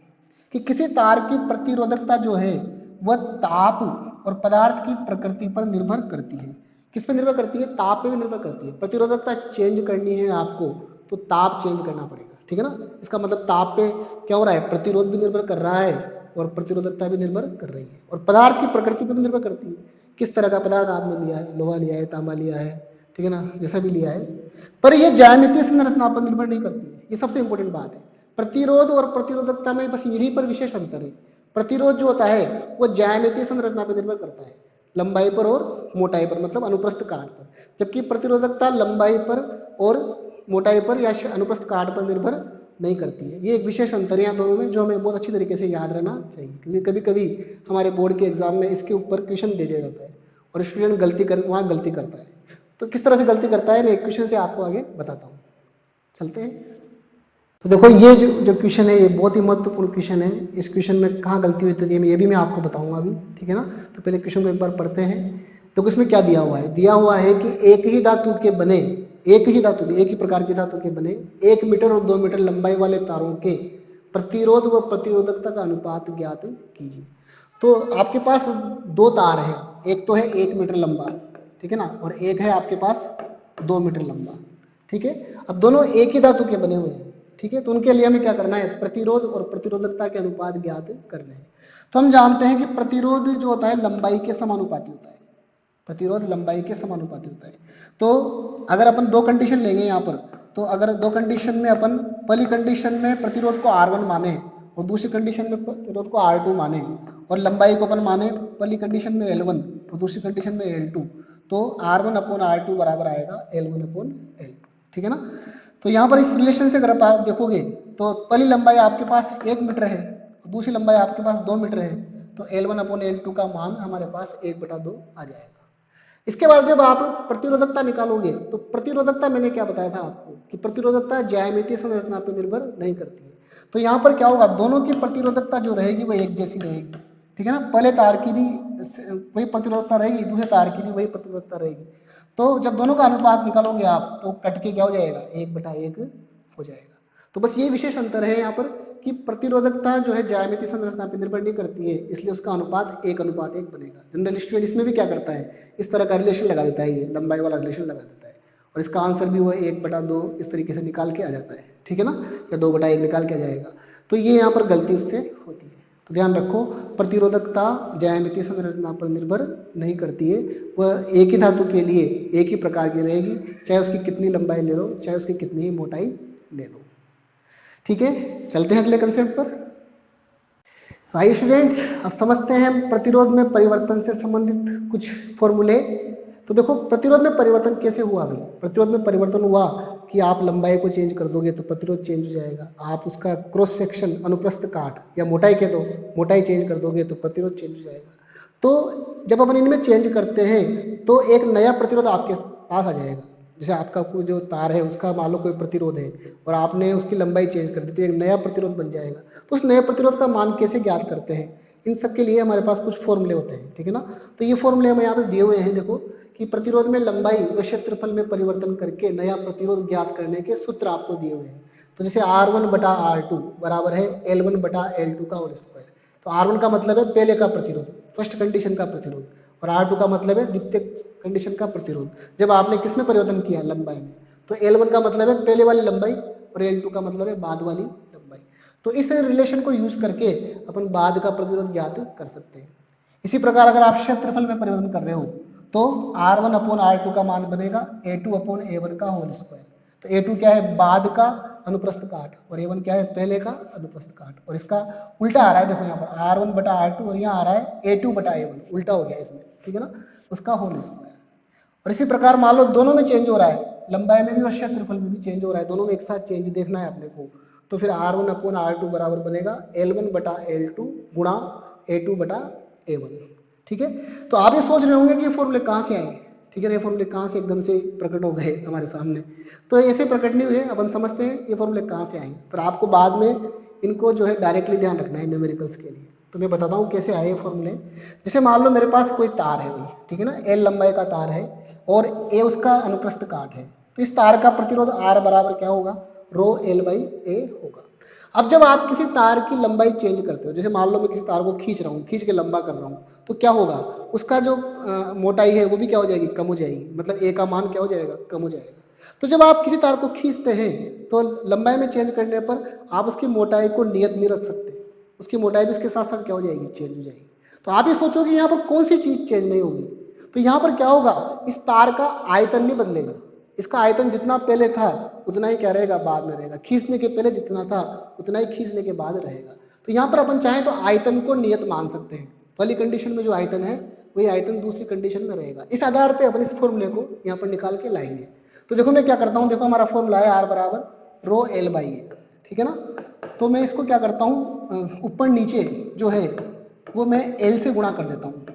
S1: कि किसी तार की प्रतिरोधकता जो है वह ताप और पदार्थ की प्रकृति पर निर्भर करती है। किस पे निर्भर करती है, ताप पे भी निर्भर करती है। प्रतिरोधकता चेंज करनी है आपको, तो ताप चेंज करना पड़ेगा। ठीक है ना। इसका मतलब ताप पे क्या हो रहा है, प्रतिरोध भी निर्भर कर रहा है और प्रतिरोधकता भी निर्भर कर रही है, और पदार्थ की प्रकृति पर भी निर्भर करती है। किस तरह का पदार्थ आपने लिया है, लोहा लिया है, तांबा लिया है, ठीक है ना, जैसा भी लिया है। पर यह ज्यामितीय संरचना पर निर्भर नहीं करती है, ये सबसे इंपॉर्टेंट बात है। प्रतिरोध और प्रतिरोधकता में बस यहीं पर विशेष अंतर है। प्रतिरोध जो होता है वो ज्यामितीय संरचना पर निर्भर करता है, लंबाई पर और मोटाई पर, मतलब अनुप्रस्थ काट पर, जबकि प्रतिरोधकता लंबाई पर और मोटाई पर या अनुप्रस्थ काट पर निर्भर नहीं करती है। ये एक विशेष अंतर है दोनों में, जो हमें बहुत अच्छी तरीके से याद रहना चाहिए, क्योंकि कभी कभी हमारे बोर्ड के एग्जाम में इसके ऊपर क्वेश्चन दे दिया जाता है और स्टूडेंट वहाँ गलती करता है। तो किस तरह से गलती करता है, मैं एक क्वेश्चन से आपको आगे बताता हूँ। चलते हैं। तो देखो ये जो क्वेश्चन है, ये बहुत ही महत्वपूर्ण क्वेश्चन है। इस क्वेश्चन में कहाँ गलती हुई थी ये भी मैं आपको बताऊंगा अभी। ठीक है ना। तो पहले क्वेश्चन को एक बार पढ़ते हैं। तो इसमें क्या दिया हुआ है, दिया हुआ है कि एक ही धातु के बने, एक ही प्रकार के धातु के बने 1 मीटर और 2 मीटर लंबाई वाले तारों के प्रतिरोध व प्रतिरोधकता का अनुपात ज्ञात कीजिए। तो आपके पास 2 तार हैं, एक तो है 1 मीटर लंबा, ठीक है ना, और एक है आपके पास 2 मीटर लंबा। ठीक है। अब दोनों एक ही धातु के बने हुए हैं। ठीक है। तो उनके लिए हमें क्या करना है, प्रतिरोध और प्रतिरोधकता के अनुपात ज्ञात करने हैं। तो हम जानते हैं कि प्रतिरोध जो होता है लंबाई के समानुपाती होता है, प्रतिरोध लंबाई के समानुपाती होता है। तो अगर अपन 2 कंडीशन लेंगे यहाँ पर, तो अगर 2 कंडीशन में अपन पहली कंडीशन में प्रतिरोध को R1 माने और दूसरी कंडीशन में प्रतिरोध को R2 माने, और लंबाई को अपन माने पहली कंडीशन में L1 और दूसरी कंडीशन में L2, तो R1/R2 बराबर आएगा L1/L। ठीक है ना। तो यहाँ पर इस रिलेशन से अगर आप देखोगे तो पहली लंबाई आपके पास 1 मीटर है, दूसरी लंबाई आपके पास 2 मीटर है, तो L1/L2 का मान हमारे पास 1/2 आ जाएगा। इसके बाद जब आप प्रतिरोधकता निकालोगे तो प्रतिरोधकता मैंने क्या बताया था आपको कि प्रतिरोधकता ज्यामितीय संरचना पर निर्भर नहीं करती है। तो यहाँ पर क्या होगा, दोनों की प्रतिरोधकता जो रहेगी वो एक जैसी रहेगी, ठीक है ना। पहले तार की भी वही प्रतिरोधकता रहेगी, दूसरे तार की भी वही प्रतिरोधकता रहेगी। तो जब दोनों का अनुपात निकालोगे आप तो कट के क्या हो जाएगा, 1/1 हो जाएगा। तो बस ये विशेष अंतर है यहाँ पर कि प्रतिरोधकता जो है ज्यामितीय संरचना पर निर्भर नहीं करती है, इसलिए उसका अनुपात 1/1 बनेगा। जनरल स्टूडेंट इसमें भी क्या करता है, इस तरह का रिलेशन लगा देता है, ये लंबाई वाला रिलेशन लगा देता है, और इसका आंसर भी वो 1/2 इस तरीके से निकाल के आ जाता है, ठीक है ना, या 2/1 निकाल के आ जाएगा। तो ये यहाँ पर गलती उससे होती है। तो ध्यान रखो, प्रतिरोधकता ज्यामितीय संरचना पर निर्भर नहीं करती है, वह एक ही धातु के लिए एक ही प्रकार की रहेगी, चाहे उसकी कितनी लंबाई ले लो, चाहे उसकी कितनी ही मोटाई ले लो। ठीक है, चलते हैं अगले कंसेप्ट पर। भाई स्टूडेंट्स, अब समझते हैं प्रतिरोध में परिवर्तन से संबंधित कुछ फॉर्मूले। तो देखो प्रतिरोध में परिवर्तन कैसे हुआ भाई, प्रतिरोध में परिवर्तन हुआ कि आप लंबाई को चेंज कर दोगे तो प्रतिरोध चेंज हो जाएगा, आप उसका क्रॉस सेक्शन अनुप्रस्थ काट या मोटाई कह दो, मोटाई चेंज कर दोगे तो प्रतिरोध चेंज हो जाएगा। तो जब अपन इनमें चेंज करते हैं तो एक नया प्रतिरोध आपके पास आ जाएगा। जैसे आपका कोई जो तार है उसका मान लो कोई प्रतिरोध है और आपने उसकी लंबाई चेंज कर दी तो एक नया प्रतिरोध बन जाएगा। तो उस नए प्रतिरोध का मान कैसे ज्ञात करते हैं, इन सब के लिए हमारे पास कुछ फॉर्मूले होते हैं, ठीक है ना। तो ये फॉर्मूले हमें यहाँ पे दिए हुए हैं, देखो कि प्रतिरोध में लंबाई व क्षेत्रफल में परिवर्तन करके नया प्रतिरोध ज्ञात करने के सूत्र आपको दिए हुए हैं। तो जैसे R1/R2 बराबर है L1/L2 का होल स्क्वायर। तो R1 का मतलब है पहले का प्रतिरोध, फर्स्ट कंडीशन का प्रतिरोध, और R2 का मतलब है द्वितीय कंडीशन का प्रतिरोध। जब आपने किसमें परिवर्तन किया, लंबाई में, तो L1 का मतलब है पहले वाली लंबाई और L2 का मतलब है बाद वाली लंबाई। तो इस रिलेशन को यूज करके अपन बाद का प्रतिरोध ज्ञात कर सकते हैं। इसी प्रकार अगर आप क्षेत्रफल में परिवर्तन कर रहे हो तो R1/R2 का मान बनेगा A2/A1 का होल स्क्वायर। तो A2 क्या है, बाद का अनुप्रस्थ काट, और A1 क्या है, पहले का अनुप्रस्थ काट, और इसका उल्टा आ रहा है, देखो यहाँ पर R1/R2 और यहाँ आ रहा है A2/A1, उल्टा हो गया इसमें, ठीक है ना, उसका होल स्क्वायर। और इसी प्रकार मान लो दोनों में चेंज हो रहा है, लंबाई में भी और क्षेत्रफल में भी चेंज हो रहा है, दोनों में एक साथ चेंज देखना है अपने को। तो फिर R1/R2 बराबर बनेगा L1/L2 गुणा A2/A1, ठीक है। तो आप ये सोच रहे होंगे कि ये फॉर्मूले कहाँ से आए, ठीक है, ये फॉर्मूले कहाँ से एकदम से प्रकट हो गए हमारे सामने। तो ऐसे प्रकट नहीं हुए, अपन समझते हैं ये फॉर्मूले कहाँ से आए, पर आपको बाद में इनको जो है डायरेक्टली ध्यान रखना है न्यूमेरिकल्स के लिए। तो मैं बताता हूँ कैसे आए ये फॉर्मूले। जैसे मान लो मेरे पास कोई तार है भाई, ठीक है ना, L लंबाई का तार है और A उसका अनुप्रस्थ काट है, तो इस तार का प्रतिरोध R बराबर क्या होगा, ρL/A होगा। अब जब आप किसी तार की लंबाई चेंज करते हो, जैसे मान लो मैं किसी तार को खींच रहा हूँ, खींच के लंबा कर रहा हूँ, तो क्या होगा, उसका जो मोटाई है वो भी क्या हो जाएगी, कम हो जाएगी, मतलब A का मान क्या हो जाएगा, कम हो जाएगा। तो जब आप किसी तार को खींचते हैं तो लंबाई में चेंज करने पर आप उसकी मोटाई को नियत नहीं रख सकते, उसकी मोटाई भी उसके साथ साथ क्या हो जाएगी, चेंज हो जाएगी। तो आप ये सोचोगे यहाँ पर कौन सी चीज चेंज नहीं होगी, तो यहाँ पर क्या होगा, इस तार का आयतन नहीं बदलेगा, इसका आयतन जितना पहले था उतना ही क्या रहेगा, बाद में रहेगा। खींचने के पहले जितना था उतना ही खींचने के बाद रहेगा। तो यहाँ पर अपन चाहें तो आयतन को नियत मान सकते हैं, पहली कंडीशन में जो आयतन है वही आयतन दूसरी कंडीशन में रहेगा। इस आधार पे अपन इस फॉर्मूले को यहाँ पर निकाल के लाएंगे। तो देखो मैं क्या करता हूँ, देखो हमारा फॉर्मूला है R बराबर ρL/A, ठीक है ना। तो मैं इसको क्या करता हूँ, ऊपर नीचे जो है वो मैं L से गुणा कर देता हूँ,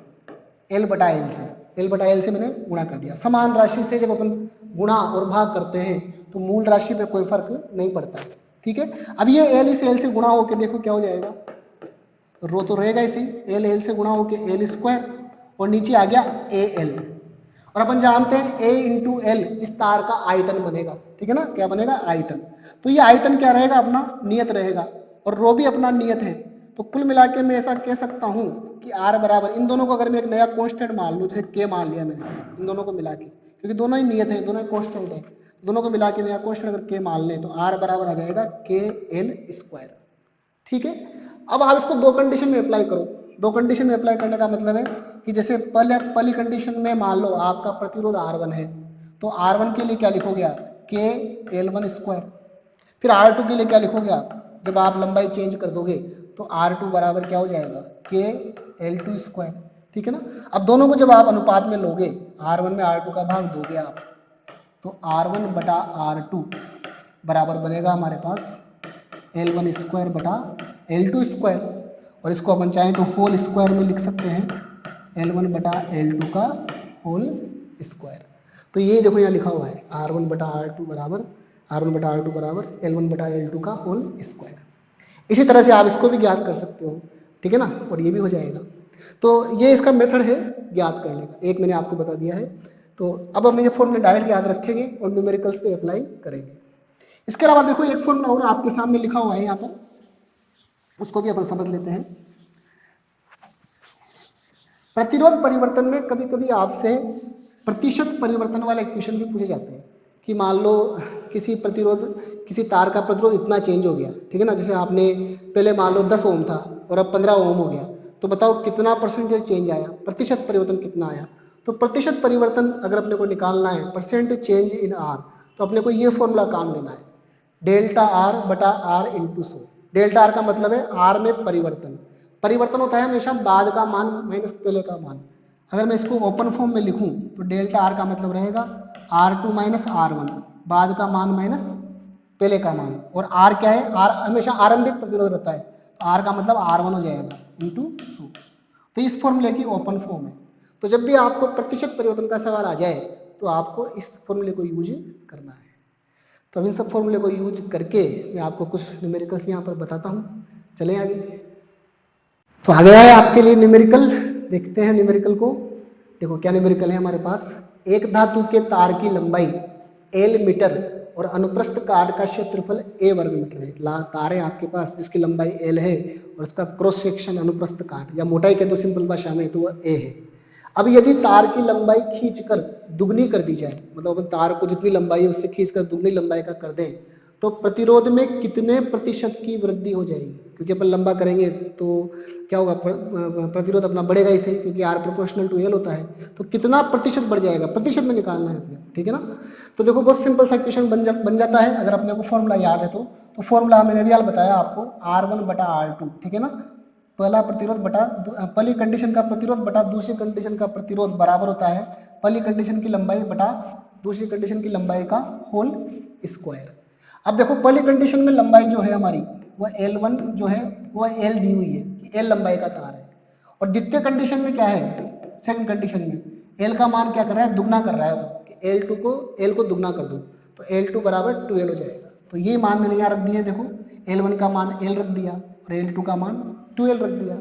S1: L/L से, L/L से मैंने गुणा कर दिया। समान राशि से जब अपन गुणा और भाग करते हैं तो मूल राशि पे कोई फर्क नहीं पड़ता है, ठीक है। अब ये L इस L से गुणा होके देखो क्या हो जाएगा, रो तो रहेगा इसी, L L से गुणा होके L स्क्वायर और नीचे आ गया AL। और अपन जानते हैं A इंटू L इस तार का आयतन बनेगा, ठीक है ना, क्या बनेगा, आयतन। तो ये आयतन क्या रहेगा, अपना नियत रहेगा, और रो भी अपना नियत है। तो कुल मिला के मैं ऐसा कह सकता हूँ कि R बराबर, इन दोनों को अगर मैं एक नया कांस्टेंट मान लूँ, जैसे K मान लिया मैंने इन दोनों को मिला के, क्योंकि दोनों ही नियत है, दोनों ही कांस्टेंट है, दोनों को मिला के नया कांस्टेंट अगर K मान लें तो R बराबर आ जाएगा KL स्क्वायर, ठीक है। अब आप इसको दो कंडीशन में अप्लाई करो। दो कंडीशन में अप्लाई करने का मतलब है कि जैसे पहली कंडीशन में मान लो आपका प्रतिरोध R1 है, तो R1 के लिए क्या लिखोगे आप, KL1 स्क्वायर। फिर R2 के लिए क्या लिखोगे आप, जब आप लंबाई चेंज कर दोगे तो R2 बराबर क्या हो जाएगा, KL2 स्क्वायर, ठीक है ना। अब दोनों को जब आप अनुपात में लोगे, R1 में R2 का भाग दोगे आप, तो R1/R2 बराबर बनेगा हमारे पास L1 स्क्वायर बटा L2 स्क्वायर, और इसको अपन चाहें तो होल स्क्वायर में लिख सकते हैं, L1 बटा L2 का होल स्क्वायर। तो ये देखो यहाँ लिखा हुआ है R1 बटा R2 बराबर L1 बटा L2 का होल स्क्वायर। इसी तरह से आप इसको भी ज्ञात कर सकते हो, ठीक है ना, और ये भी हो जाएगा। तो ये इसका मेथड है ज्ञात करने का, एक मैंने आपको बता दिया है। तो अब हम ये फॉर्मूला डायरेक्ट याद रखेंगे और न्यूमेरिकल्स पे अप्लाई करेंगे। इसके अलावा देखो एक फॉर्मूला और आपके सामने लिखा हुआ है यहाँ पर, उसको भी अपन समझ लेते हैं। प्रतिरोध परिवर्तन में कभी कभी आपसे प्रतिशत परिवर्तन वाले इक्वेशन भी पूछे जाते हैं कि मान लो किसी तार का प्रतिरोध इतना चेंज हो गया, ठीक है ना, जैसे आपने पहले मान लो 10 ओम था और अब 15 ओम हो गया, तो बताओ कितना परसेंटेज चेंज आया, प्रतिशत परिवर्तन कितना आया। तो प्रतिशत परिवर्तन अगर अपने को निकालना है, परसेंट चेंज इन आर, तो अपने को ये फॉर्मूला काम लेना है, डेल्टा आर बटा आर इंटू 100। डेल्टा आर का मतलब है आर में परिवर्तन होता है हमेशा बाद का मान माइनस पहले का मान। अगर मैं इसको ओपन फॉर्म में लिखूं तो डेल्टा आर का मतलब रहेगा R2 माइनस R1, बाद का मान माइनस पहले का मान, और आर क्या है, आर हमेशा आरंभिक प्रतिरोध रहता है, तो आर का मतलब R1 हो जाएगा इंटू 100। तो इस फॉर्मूले की ओपन फॉर्म है। तो जब भी आपको प्रतिशत परिवर्तन का सवाल आ जाए तो आपको इस फॉर्मूले को यूज करना है। तो अब इन सब फॉर्मूले को यूज करके मैं आपको कुछ न्यूमेरिकल्स यहाँ पर बताता हूँ। चलें आगे। तो आ गया है आपके लिए न्यूमेरिकल, देखते हैं न्यूमेरिकल को। देखो क्या न्यूमेरिकल है हमारे पास। एक धातु के तार की लंबाई L मीटर और अनुप्रस्थ काट का क्षेत्रफल A वर्ग मीटर है। तार है आपके पास जिसकी लंबाई L है और उसका क्रॉस सेक्शन अनुप्रस्थ काट या मोटाई के तो सिंपल भाषा में तो वह A है। अब यदि तार की लंबाई खींचकर दुगनी कर दी जाए, मतलब अपन तार को जितनी लंबाई है उससे खींचकर दुगनी लंबाई का कर दें, तो प्रतिरोध में कितने प्रतिशत की वृद्धि हो जाएगी। क्योंकि अपन लंबा करेंगे तो क्या होगा, प्रतिरोध अपना बढ़ेगा ही सही, क्योंकि R प्रोपोर्शनल टू L होता है। तो कितना प्रतिशत बढ़ जाएगा, प्रतिशत में निकालना है अपने, ठीक है ना। तो देखो बहुत सिंपल सा इक्वेशन बन जाता है अगर अपने को फॉर्मूला याद है तो फॉर्मूला मैंने भी बताया आपको, R1 बटा R2, ठीक है ना। पहला प्रतिरोध बटा पहली कंडीशन का प्रतिरोध बटा दूसरी कंडीशन का प्रतिरोध बराबर होता है पहली कंडीशन की लंबाई बटा दूसरी कंडीशन की लंबाई का होल स्क्वायर। अब देखो पहली कंडीशन में लंबाई जो है हमारी वह L1 जो है वह L दी हुई है कि L लंबाई का तार है, और द्वितीय कंडीशन में क्या है, सेकंड कंडीशन में L का मान क्या कर रहा है, दुगना कर रहा है वो, कि L को दुगना कर दो तो L2 बराबर 2L हो जाएगा। तो ये मान मैंने यहाँ रख दिया, देखो L1 का मान L रख दिया और L2 का मान 2L रख दिया।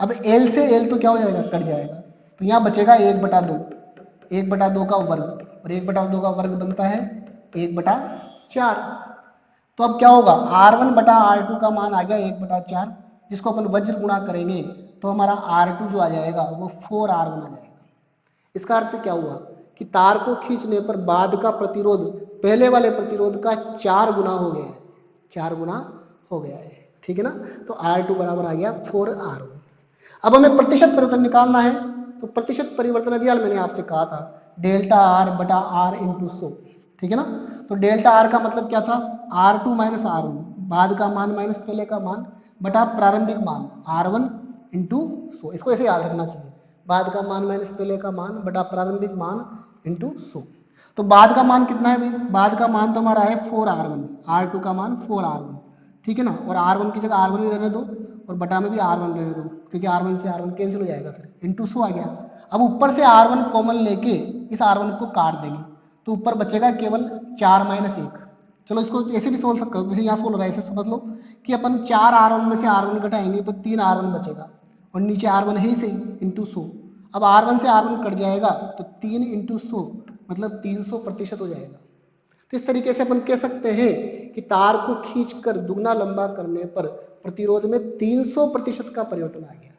S1: अब L से L तो क्या हो जाएगा, कट जाएगा, तो यहाँ बचेगा 1/2, 1/2 का वर्ग, और 1/2 का वर्ग बनता है 1/4। तो अब क्या होगा, R1 बटा R2 का मान आ गया 1/4, जिसको अपन वज्र गुणा करेंगे तो हमारा R2 जो आ जाएगा वो 4R1 आ जाएगा। इसका अर्थ क्या हुआ कि तार को खींचने पर बाद का प्रतिरोध पहले वाले प्रतिरोध का 4 गुना हो गया है, 4 गुना हो गया है, ठीक है ना। तो R2 बराबर आ गया 4R1। अब हमें प्रतिशत परिवर्तन निकालना है, तो प्रतिशत परिवर्तन अभी मैंने आपसे कहा था डेल्टा R बटा R इंटू 100, ठीक है ना। तो डेल्टा R का मतलब क्या था, R2 माइनस R1, बाद का मान माइनस पहले का मान बटा प्रारंभिक मान R1 इंटू 100। इसको ऐसे याद रखना चाहिए, बाद का मान माइनस पहले का मान बटा प्रारंभिक मान इंटू 100। तो बाद का मान कितना है भाई, बाद का मान तो हमारा है 4R1, R2 का मान 4R1, ठीक है ना। और R1 की जगह R1 ही रहने दो और बटा में भी R1 रहने दो, क्योंकि R1 से R1 कैंसिल हो जाएगा, फिर इंटू 100 आ गया। अब ऊपर से R1 कॉमन लेके इस R1 को काट देंगे तो ऊपर बचेगा केवल 4 माइनस 1। चलो इसको ऐसे भी सोल्व सकते हो, जैसे यहाँ सोल्व रहा है ऐसे समझ लो कि अपन 4R1 में से R1 घटाएंगे तो 3R1 बचेगा, और नीचे R1 है ही सही इंटू 100। अब R1 से R1 कट जाएगा तो 3 इंटू 100 मतलब 300% हो जाएगा। तो इस तरीके से अपन कह सकते हैं कि तार को खींचकर दुगना लंबा करने पर प्रतिरोध में 300% का परिवर्तन आ गया।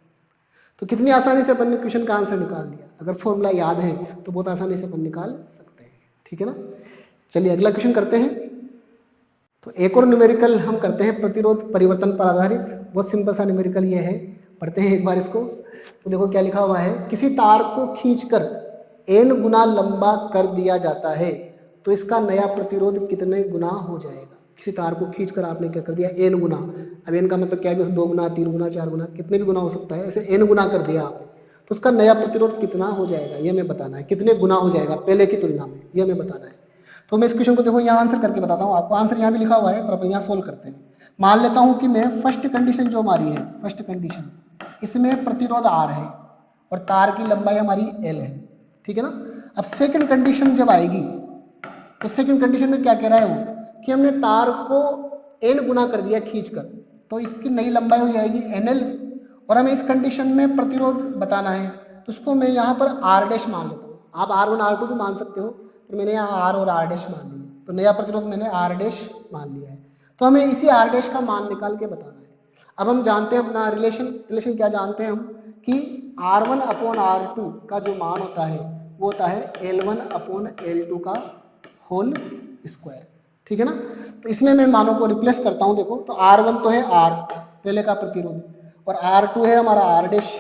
S1: तो कितनी आसानी से अपन ने क्वेश्चन का आंसर निकाल लिया, अगर फॉर्मूला याद है तो बहुत आसानी से अपन निकाल सकते हैं, ठीक है ना। चलिए अगला क्वेश्चन करते हैं। तो एक और न्यूमेरिकल हम करते हैं प्रतिरोध परिवर्तन पर आधारित, बहुत सिंपल सा न्यूमेरिकल ये है, पढ़ते हैं एक बार इसको। तो देखो क्या लिखा हुआ है, किसी तार को खींचकर n गुना लंबा कर दिया जाता है तो इसका नया प्रतिरोध कितने गुना हो जाएगा। किसी तार को खींचकर आपने क्या कर दिया, n गुना। अब n का मतलब क्या है, 2 गुना 3 गुना 4 गुना कितने भी गुना हो सकता है, ऐसे n गुना कर दिया आपने, तो उसका नया प्रतिरोध कितना हो जाएगा ये हमें बताना है, कितने गुना हो जाएगा पहले की तुलना में, ये हमें बताना है। तो मैं इस क्वेश्चन को देखो यहाँ आंसर करके बताता हूँ आपको, आंसर यहाँ भी लिखा हुआ है पर अपन यहाँ सोल्व करते हैं। मान लेता हूं कि मैं फर्स्ट कंडीशन जो हमारी है, फर्स्ट कंडीशन इसमें प्रतिरोध R है और तार की लंबाई हमारी L है, ठीक है ना। अब सेकंड कंडीशन जब आएगी तो सेकंड कंडीशन में क्या कह रहा है वो कि हमने तार को N गुना कर दिया खींचकर, तो इसकी नई लंबाई हो जाएगी NL और हमें इस कंडीशन में प्रतिरोध बताना है, तो उसको मैं यहाँ पर R डैश मान लेता हूँ। आप R1 R2 भी मान सकते हो, तो मैंने यहाँ R और R डैश मान लिया, तो नया प्रतिरोध मैंने R डैश मान लिया है। तो हमें इसी R डैश का मान निकाल के बताना है। अब हम जानते हैं अपना रिलेशन क्या जानते हैं हम कि R1 अपॉन R2 का जो मान होता है वो होता है L1 अपॉन L2 का होल स्क्वायर, ठीक है ना। तो इसमें मैं मानों को रिप्लेस करता हूं, देखो तो R1 तो है R पहले का प्रतिरोध और R2 है हमारा R डैश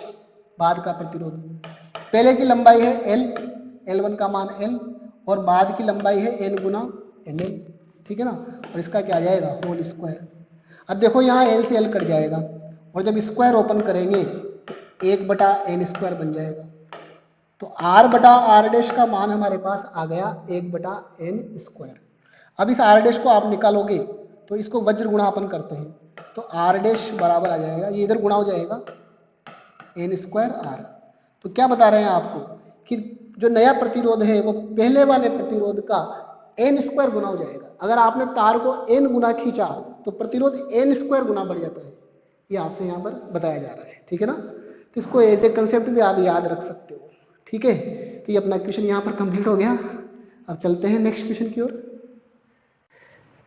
S1: बाद का प्रतिरोध। पहले की लंबाई है L, L1 का मान L और बाद की लंबाई है N गुना NL, ठीक है ना। और इसका क्या आ जाएगा होल स्क्वायर। अब देखो यहाँ L से L कट जाएगा और जब स्क्वायर ओपन करेंगे तो 1/n स्क्वायर बन जाएगा। तो R बटा R डैश का मान हमारे पास आ गया 1/n स्क्वायर। अब इस R डैश को आप निकालोगे तो इसको वज्र गुणापन करते हैं, तो R डैश बराबर आ जाएगा, ये इधर गुणा हो जाएगा n स्क्वायर R। तो क्या बता रहे हैं आपको कि जो नया प्रतिरोध है वो पहले वाले प्रतिरोध का n स्क्वायर गुना हो जाएगा। अगर आपने तार को n गुना खींचा तो प्रतिरोध n स्क्वायर गुना बढ़ जाता है, ये आपसे यहाँ पर बताया जा रहा है, ठीक है ना। तो इसको ऐसे कंसेप्ट भी आप याद रख सकते हो, ठीक है। तो ये अपना क्वेश्चन यहाँ पर कंप्लीट हो गया। अब चलते हैं नेक्स्ट क्वेश्चन की ओर।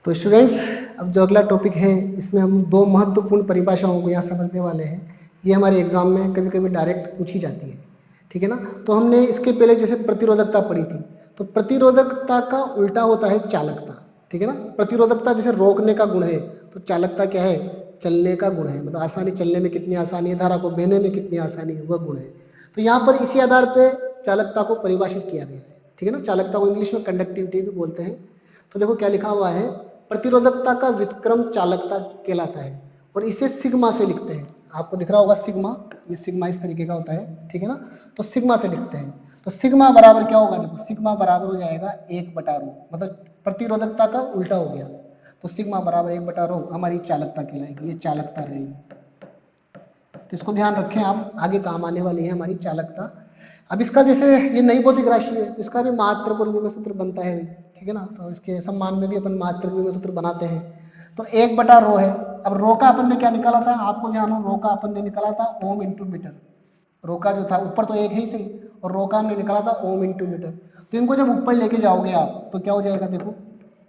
S1: तो स्टूडेंट्स अब जो अगला टॉपिक है इसमें हम दो महत्वपूर्ण परिभाषाओं को यहाँ समझने वाले हैं। ये हमारे एग्जाम में कभी कभी डायरेक्ट पूछी जाती है, ठीक है ना। तो हमने इसके पहले जैसे प्रतिरोधकता पढ़ी थी, तो प्रतिरोधकता का उल्टा होता है चालकता, ठीक है ना। प्रतिरोधकता जैसे रोकने का गुण है, तो चालकता क्या है चलने का गुण है, मतलब आसानी, चलने में कितनी आसानी है, धारा को बहने में कितनी आसानी है, वह गुण है। तो यहाँ पर इसी आधार पर चालकता को परिभाषित किया गया है, ठीक है ना। चालकता को इंग्लिश में कंडक्टिविटी भी बोलते हैं। तो देखो क्या लिखा हुआ है, प्रतिरोधकता का व्युत्क्रम चालकता कहलाता है और इसे सिग्मा से लिखते हैं। आपको दिख रहा होगा सिग्मा, ये सिग्मा इस तरीके का होता है, ठीक है ना। तो सिग्मा से लिखते हैं, तो सिग्मा बराबर क्या होगा, देखो सिग्मा बराबर हो जाएगा 1/ρ, मतलब प्रतिरोधकता का उल्टा हो गया। तो सिग्मा बराबर 1/ρ हमारी चालकता कहलाएगी, ये चालकता रहेगी। तो इसको ध्यान रखें आप, आगे काम आने वाली है हमारी चालकता। अब इसका जैसे ये नई भौतिक राशि है तो इसका भी मात्रक और विभव सूत्र बनता है, ठीक है ना। तो इसके सम्मान में भी अपन मात्रक विभव सूत्र बनाते हैं। तो 1/ρ है। अब रो का अपन ने क्या निकाला था, आपको ध्यान हो, रो का अपन ने निकाला था ओम इंटू मीटर। रो का जो था ऊपर तो एक ही सही, और रो का हमने निकाला था ओम इंटू मीटर। तो इनको जब ऊपर लेके जाओगे आप तो क्या हो जाएगा, देखो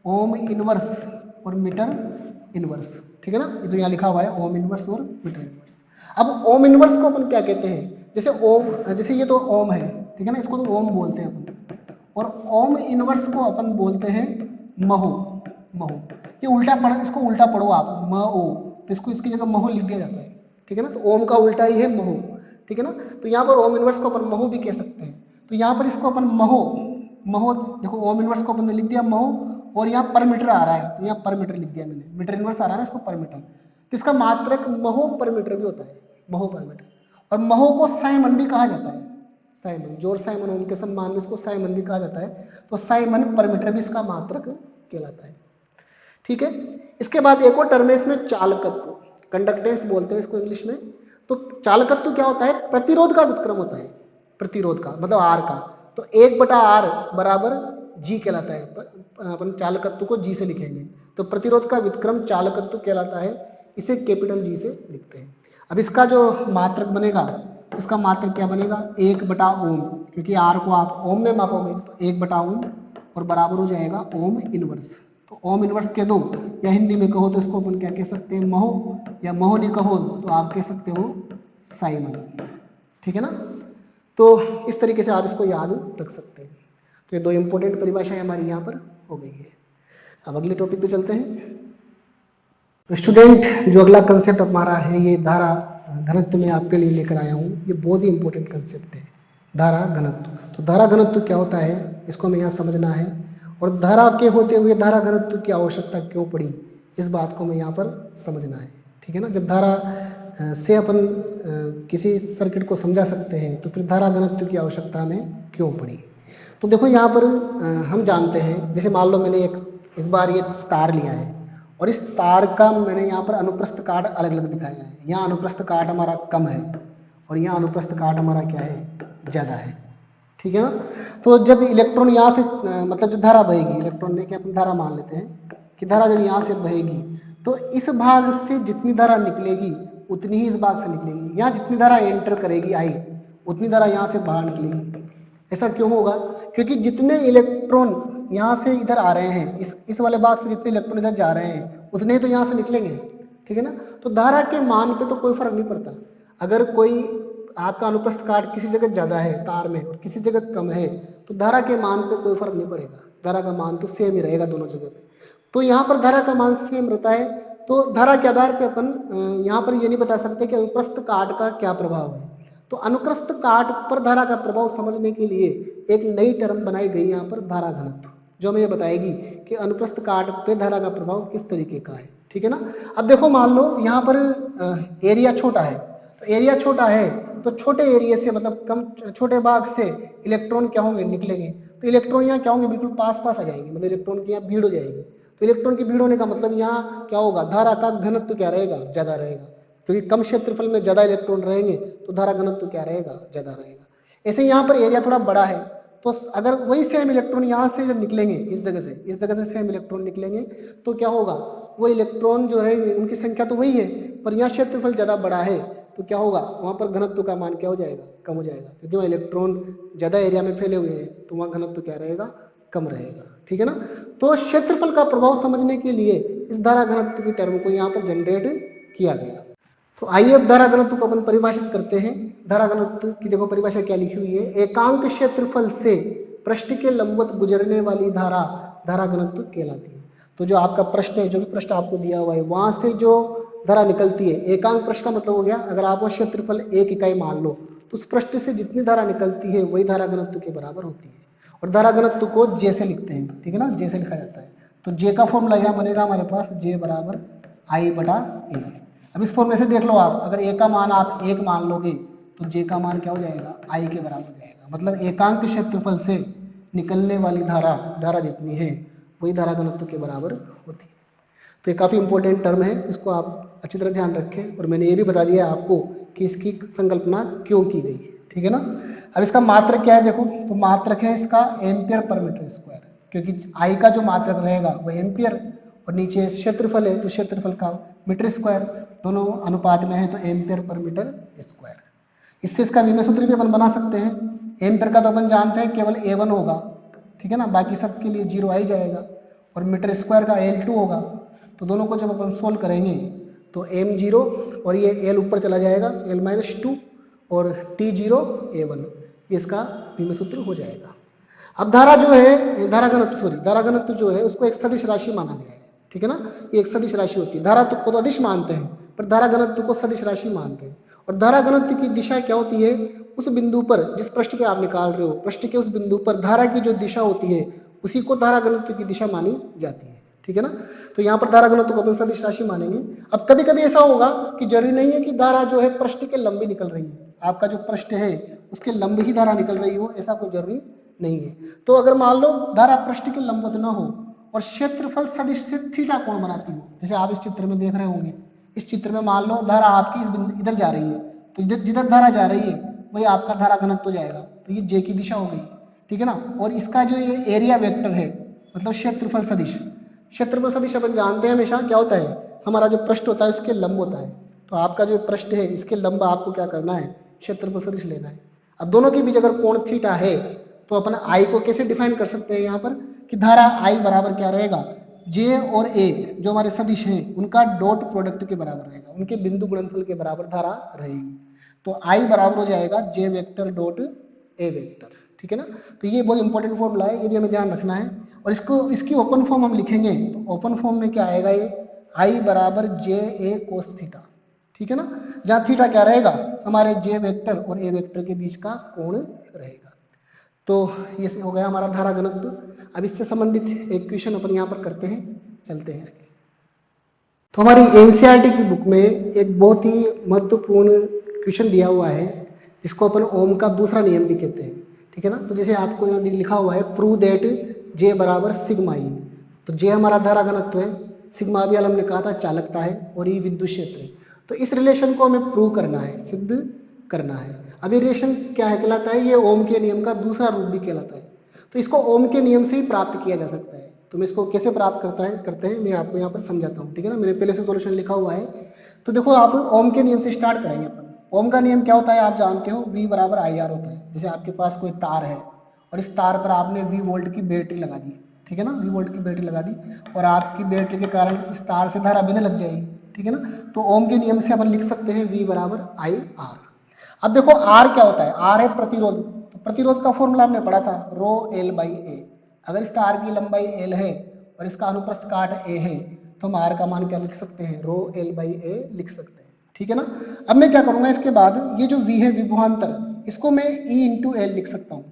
S1: ओम इनवर्स और मीटर इनवर्स, ठीक है ना। ये तो यहाँ लिखा हुआ है ओम इनवर्स और मीटर इनवर्स। अब ओम इनवर्स को अपन क्या कहते हैं, जैसे ओम, जैसे ये तो ओम है, ठीक है ना, इसको तो ओम बोलते हैं अपन, और ओम इनवर्स को अपन बोलते हैं महो। महो ये उल्टा पढ़, इसको उल्टा पढ़ो आप, म ओ, तो इसको इसकी जगह महो लिख दिया जाता है, ठीक है ना। तो ओम का उल्टा ही है महो, ठीक है ना। तो यहाँ पर ओम इनवर्स को अपन महो भी कह सकते हैं। तो यहाँ पर इसको अपन महो, महो देखो ओम इनवर्स को अपन ने लिख दिया महो, और यहाँ पर मीटर आ रहा है तो यहाँ पर मीटर लिख दिया मैंने, मीटर इनवर्स आ रहा है ना, इसको पर मीटर। तो इसका मात्रक महो पर मीटर भी होता है, महो पर मीटर। और महो को साइमन भी कहा जाता है, साइमन, जॉर्ज साइमन ओम के सम्मान में इसको साइमन भी कहा जाता है। तो साइमन पर मीटर भी इसका मात्रक कहलाता है, ठीक है। इसके बाद एक और टर्म है इसमें चालकत्व, कंडक्टेंस बोलते हैं इसको इंग्लिश में। तो चालकत्व क्या होता है, प्रतिरोध का व्युत्क्रम होता है, प्रतिरोध का मतलब R का। तो 1/R बराबर G कहलाता है, अपन चालकत्व को G से लिखेंगे। तो प्रतिरोध का व्युत्क्रम चालकत्व कहलाता है, इसे कैपिटल G से लिखते हैं। अब इसका जो मात्रक बनेगा, इसका मात्रक क्या बनेगा 1/ओम, क्योंकि R को आप ओम में मापोगे तो 1/ओम और बराबर हो जाएगा ओम इनवर्स। तो ओम इनवर्स कह दो, या हिंदी में कहो तो इसको अपन क्या कह सकते हैं महो, या महो नहीं कहो तो आप कह सकते हो साइमन, ठीक है ना। तो इस तरीके से आप इसको याद रख सकते हैं। तो ये दो इंपॉर्टेंट परिभाषाएं हमारी यहाँ पर हो गई है। अब अगले टॉपिक पे चलते हैं। तो स्टूडेंट जो अगला कंसेप्ट हमारा है, ये धारा घनत्व में आपके लिए लेकर आया हूँ। ये बहुत ही इंपॉर्टेंट कंसेप्ट है, धारा घनत्व। तो धारा घनत्व क्या होता है, इसको हमें यहाँ समझना है, और धारा के होते हुए धारा घनत्व की आवश्यकता क्यों पड़ी, इस बात को हमें यहाँ पर समझना है, ठीक है ना। जब धारा से अपन किसी सर्किट को समझा सकते हैं तो फिर धारा घनत्व की आवश्यकता हमें क्यों पड़ी। तो देखो यहाँ पर हम जानते हैं, जैसे मान लो मैंने इस बार ये तार लिया है और इस तार का मैंने यहाँ पर अनुप्रस्थ काट अलग अलग दिखाया है। यहाँ अनुप्रस्थ काट हमारा कम है और यहाँ अनुप्रस्थ काट हमारा क्या है, ज़्यादा है, ठीक है ना। तो जब इलेक्ट्रॉन यहाँ से मतलब जो धारा बहेगी, इलेक्ट्रॉन लेके अपन धारा मान लेते हैं कि धारा जब यहाँ से बहेगी तो इस भाग से जितनी धारा निकलेगी उतनी ही इस भाग से निकलेगी। यहाँ जितनी धारा एंटर करेगी आई, उतनी धारा यहाँ से बाहर निकलेगी। ऐसा क्यों होगा? क्योंकि जितने इलेक्ट्रॉन यहाँ से इधर आ रहे हैं, इस वाले भाग से जितने इलेक्ट्रॉन इधर जा रहे हैं उतने ही तो यहाँ से निकलेंगे, ठीक है ना। तो धारा के मान पे तो कोई फर्क नहीं पड़ता। अगर कोई आपका अनुप्रस्थ काट किसी जगह ज़्यादा है तार में और किसी जगह कम है तो धारा के मान पे कोई फर्क नहीं पड़ेगा, धारा का मान तो सेम ही रहेगा दोनों जगह पे। तो यहाँ पर धारा का मान सेम रहता है। तो धारा के आधार पे अपन यहाँ पर ये नहीं बता सकते कि अनुप्रस्थ काट का क्या प्रभाव है। तो अनुप्रस्थ काट पर धारा का प्रभाव समझने के लिए एक नई टर्म बनाई गई यहाँ पर, धारा घनत्व, जो हमें ये बताएगी कि अनुप्रस्थ काट पे धारा का प्रभाव किस तरीके का है, ठीक है ना। अब देखो मान लो यहाँ पर एरिया छोटा है, तो एरिया छोटा है तो छोटे एरिया से मतलब कम छोटे भाग से इलेक्ट्रॉन क्या होंगे, निकलेंगे। तो इलेक्ट्रॉन यहाँ क्या होंगे, बिल्कुल पास पास आ जाएंगे, मतलब इलेक्ट्रॉन की यहाँ भीड़ हो जाएगी। तो इलेक्ट्रॉन की भीड़ होने का मतलब यहाँ क्या होगा, धारा का घनत्व क्या रहेगा, ज़्यादा रहेगा। क्योंकि कम क्षेत्रफल में ज़्यादा इलेक्ट्रॉन रहेंगे तो धारा घनत्व क्या रहेगा, ज़्यादा रहेगा। ऐसे यहाँ पर एरिया थोड़ा बड़ा है तो अगर वही सेम इलेक्ट्रॉन यहाँ से जब निकलेंगे, इस जगह से सेम इलेक्ट्रॉन निकलेंगे तो क्या होगा, वो इलेक्ट्रॉन जो रहेंगे उनकी संख्या तो वही है पर यहाँ क्षेत्रफल ज़्यादा बड़ा है तो क्या होगा, वहाँ पर घनत्व का मान क्या हो जाएगा, कम हो जाएगा। क्योंकि वहाँ इलेक्ट्रॉन ज़्यादा एरिया में फैले हुए हैं तो वहाँ घनत्व क्या रहेगा, कम रहेगा, ठीक है ना। तो क्षेत्रफल का प्रभाव समझने के लिए इस धारा घनत्व की टर्म को यहाँ पर जनरेट किया गया। तो आइए अब धारा घनत्व को अपन परिभाषित करते हैं। धारा घनत्व की देखो परिभाषा क्या लिखी हुई है, एकांक क्षेत्रफल से पृष्ठ के लंबवत गुजरने वाली धारा धारा घनत्व कहलाती है। तो जो आपका प्रश्न है, जो भी प्रश्न आपको दिया हुआ है, वहां से जो धारा निकलती है, एकांक पृष्ठ का मतलब हो गया अगर आप वो क्षेत्रफल 1 इकाई मान लो तो उस पृष्ठ से जितनी धारा निकलती है वही धारा घनत्व के बराबर होती है। और धारा घनत्व को जे से लिखते हैं, ठीक है ना, जे से लिखा जाता है। तो जे का फॉर्मूला यहाँ बनेगा हमारे पास, जे बराबर आई बटा ए। अब इस फॉर्मूले से देख लो आप, अगर ए का मान आप 1 मान लोगे तो जे का मान क्या हो जाएगा, आई के बराबर हो जाएगा। मतलब एकांक क्षेत्रफल से निकलने वाली धारा जितनी है वही धारा घनत्व के बराबर होती है। तो ये काफ़ी इंपॉर्टेंट टर्म है, इसको आप अच्छी तरह ध्यान रखें। और मैंने ये भी बता दिया आपको कि इसकी संकल्पना क्यों की गई, ठीक है ना। अब इसका मात्रक क्या है देखो, तो मात्रक है इसका एम्पियर पर मीटर स्क्वायर, क्योंकि आई का जो मात्रक रहेगा वो एम्पियर और नीचे क्षेत्रफल है तो क्षेत्रफल का मीटर स्क्वायर, दोनों अनुपात में है तो एम्पियर पर मीटर स्क्वायर। इससे इसका विमेय सूत्र भी अपन बना सकते हैं। एम्पियर का तो अपन जानते हैं केवल A1 होगा, ठीक है ना, बाकी सब के लिए 0 आ ही जाएगा। और मीटर स्क्वायर का L2 होगा। तो दोनों को जब अपन सोल्व करेंगे तो m0 और ये L ऊपर चला जाएगा, L-2 और T0 A1, ये इसका विमेय सूत्र हो जाएगा। अब धारा जो है, धारा घनत्व जो है उसको एक सदिश राशि माना गया है, ठीक है ना। ये एक सदिश राशि होती है, धारा को तो अदिश मानते हैं पर धारा घनत्व को सदिश राशि मानते हैं। और धारा घनत्व की दिशा क्या होती है, उस बिंदु पर जिस पृष्ठ पे आप निकाल रहे हो, पृष्ठ के उस बिंदु पर धारा की जो दिशा होती है उसी को धारा घनत्व की दिशा मानी जाती है, ठीक है ना। तो यहाँ पर धारा घनत्व को अपन सदिश राशि मानेंगे। अब कभी कभी ऐसा होगा कि जरूरी नहीं है कि धारा जो है पृष्ठ के लंबी निकल रही है, आपका जो पृष्ठ है उसके लंब ही धारा निकल रही हो, ऐसा कोई जरूरी नहीं है। तो अगर मान लो धारा पृष्ठ के लंबवत न हो और क्षेत्रफल सदिश से थीटा कोण बनाती हो, जैसे आप इस चित्र में देख रहे होंगे, इस चित्र में मान लो धारा आपकी इस बिंदु इधर जा रही है तो जिधर धारा जा रही है वही आपका धारा घनत्व हो जाएगा। तो ये जे की दिशा हो गई, ठीक है ना। और इसका जो ये एरिया वेक्टर है मतलब क्षेत्रफल सदिश अपन जानते हैं हमेशा क्या होता है, हमारा जो पृष्ठ होता है उसके लंब होता है। तो आपका जो पृष्ठ है इसके लंब आपको क्या करना है, क्षेत्रफल सदिश लेना है। अब दोनों के बीच अगर कोण थीटा है तो अपन आई को कैसे डिफाइन कर सकते हैं यहाँ पर कि धारा आई बराबर क्या रहेगा, जे और ए जो हमारे सदिश हैं उनका डॉट प्रोडक्ट के बराबर रहेगा, उनके बिंदु गुणनफल के बराबर धारा रहेगी। तो आई बराबर हो जाएगा जे वेक्टर डॉट ए वेक्टर, ठीक है ना। तो ये बहुत इंपॉर्टेंट फॉर्मूला है, ये भी हमें ध्यान रखना है। और इसकी ओपन फॉर्म हम लिखेंगे तो ओपन फॉर्म में क्या आएगा, ये आई बराबर जे ए कोस थीटा, ठीक है ना, जहाँ थीटा क्या रहेगा, हमारे जे वेक्टर और ए वेक्टर के बीच का कोण रहेगा। तो ये हो गया हमारा धारा घनत्व। अब इससे संबंधित एक क्वेश्चन अपन यहाँ पर करते हैं, चलते हैं आगे। तो हमारी एनसीईआरटी की बुक में एक बहुत ही महत्वपूर्ण क्वेश्चन दिया हुआ है जिसको अपन ओम का दूसरा नियम भी कहते हैं, ठीक है ना। तो जैसे आपको यहाँ लिखा हुआ है प्रूव दैट जे बराबर सिग्मा ई, तो जे हमारा धारा घनत्व है सिग्मा अभी हमने कहा था चालकता है और ई विद्युत क्षेत्र है। तो इस रिलेशन को हमें प्रूव करना है, सिद्ध करना है। अब ये रिलेशन क्या है कहलाता है, ये ओम के नियम का दूसरा रूप भी कहलाता है। तो इसको ओम के नियम से ही प्राप्त किया जा सकता है। तो मैं इसको कैसे प्राप्त करते हैं मैं आपको यहाँ पर समझाता हूँ, ठीक है ना। मैंने पहले से सॉल्यूशन लिखा हुआ है। तो देखो आप ओम के नियम से स्टार्ट करेंगे अपन। ओम का नियम क्या होता है आप जानते हो, V बराबर IR होता है। जैसे आपके पास कोई तार है और इस तार पर आपने V वोल्ट की बैटरी लगा दी, ठीक है ना, V वोल्ट की बैटरी लगा दी और आपकी बैटरी के कारण इस तार से धारा बहने लग जाएगी, ठीक है ना। तो ओम के नियम से अपन लिख सकते हैं V बराबर IR। अब देखो R क्या होता है, R है प्रतिरोध। तो प्रतिरोध का फॉर्मूला हमने पढ़ा था रो L बाई ए। अगर इस तार की लंबाई L है और इसका अनुप्रस्थ काट A है तो हम R का मान क्या लिख सकते हैं, रो L बाई ए लिख सकते हैं, ठीक है ना। अब मैं क्या करूंगा, इसके बाद ये जो V है विभवांतर, इसको मैं E इंटू एल लिख सकता हूँ।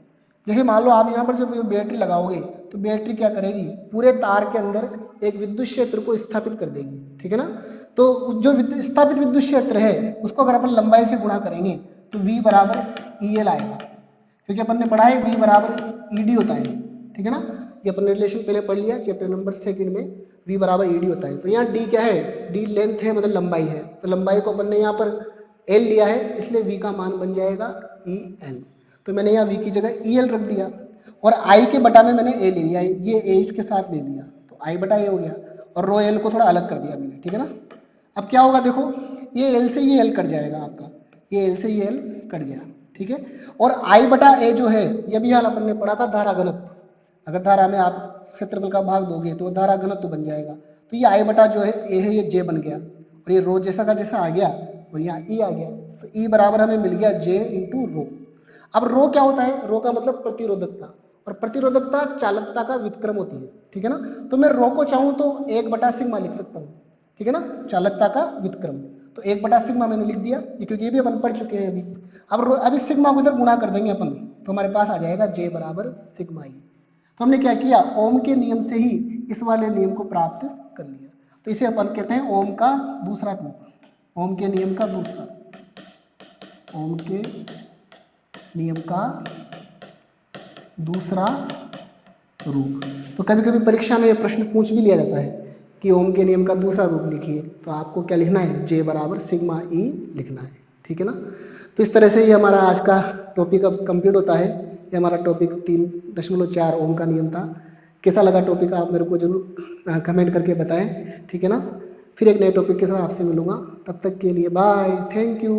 S1: जैसे मान लो आप यहाँ पर जब बैटरी लगाओगे तो बैटरी क्या करेगी, पूरे तार के अंदर एक विद्युत क्षेत्र को स्थापित कर देगी, ठीक है ना। तो जो स्थापित विद्युत क्षेत्र है उसको अगर अपन लंबाई से गुणा करेंगे तो V बराबर EL आएगा, क्योंकि अपन ने पढ़ा है V बराबर ED होता है, ठीक है ना। ये अपन ने रिलेशन पहले पढ़ लिया चैप्टर नंबर 2 में, V बराबर ED होता है। तो यहाँ D क्या है, D लेंथ है मतलब लंबाई है। तो लंबाई को अपन ने यहाँ पर L लिया है, इसलिए V का मान बन जाएगा EL। तो मैंने यहाँ V की जगह EL रख दिया और I के बटा में मैंने A ले लिया, ये A इसके साथ ले लिया तो I बटा A हो गया और रो L को थोड़ा अलग कर दिया मैंने, ठीक है ना। अब क्या होगा देखो, ये L से ये L कट जाएगा आपका, ये L से ये L कट गया, ठीक है। और I बटा A जो है ये भी हाल अपन ने पढ़ा था धारा घनत्व। अगर धारा में आप क्षेत्रफल का भाग दोगे तो धारा घनत्व बन जाएगा। तो ये I बटा जो है A है ये J बन गया और ये रो जैसा का जैसा आ गया और यहाँ E आ गया। तो E बराबर हमें मिल गया J इंटू रो। अब रो क्या होता है, रो का मतलब प्रतिरोधकता, और प्रतिरोधकता चालकता का व्युत्क्रम होती है, ठीक है ना। तो मैं रो को चाहूँ तो 1 बटा सिग्मा लिख सकता हूँ, ठीक है ना, चालकता का व्युत्क्रम। तो 1 बटा सिग्मा मैंने लिख दिया, क्योंकि ये भी अपन पढ़ चुके हैं अभी। अब इस सिग्मा को इधर गुणा कर देंगे अपन तो हमारे पास आ जाएगा J बराबर सिग्मा ई। तो हमने क्या किया, ओम के नियम से ही इस वाले नियम को प्राप्त कर लिया। तो इसे अपन कहते हैं ओम का दूसरा रूप, ओम के नियम का दूसरा, ओम के नियम का दूसरा रूप। तो कभी कभी परीक्षा में प्रश्न पूछ भी लिया जाता है कि ओम के नियम का दूसरा रूप लिखिए, तो आपको क्या लिखना है, J बराबर सिग्मा ई लिखना है, ठीक है ना। तो इस तरह से ये हमारा आज का टॉपिक अब कंप्लीट होता है। ये हमारा टॉपिक 3.4 ओम का नियम था। कैसा लगा टॉपिक आप मेरे को जरूर कमेंट करके बताएं, ठीक है ना। फिर एक नए टॉपिक के साथ आपसे मिलूंगा, तब तक के लिए बाय, थैंक यू।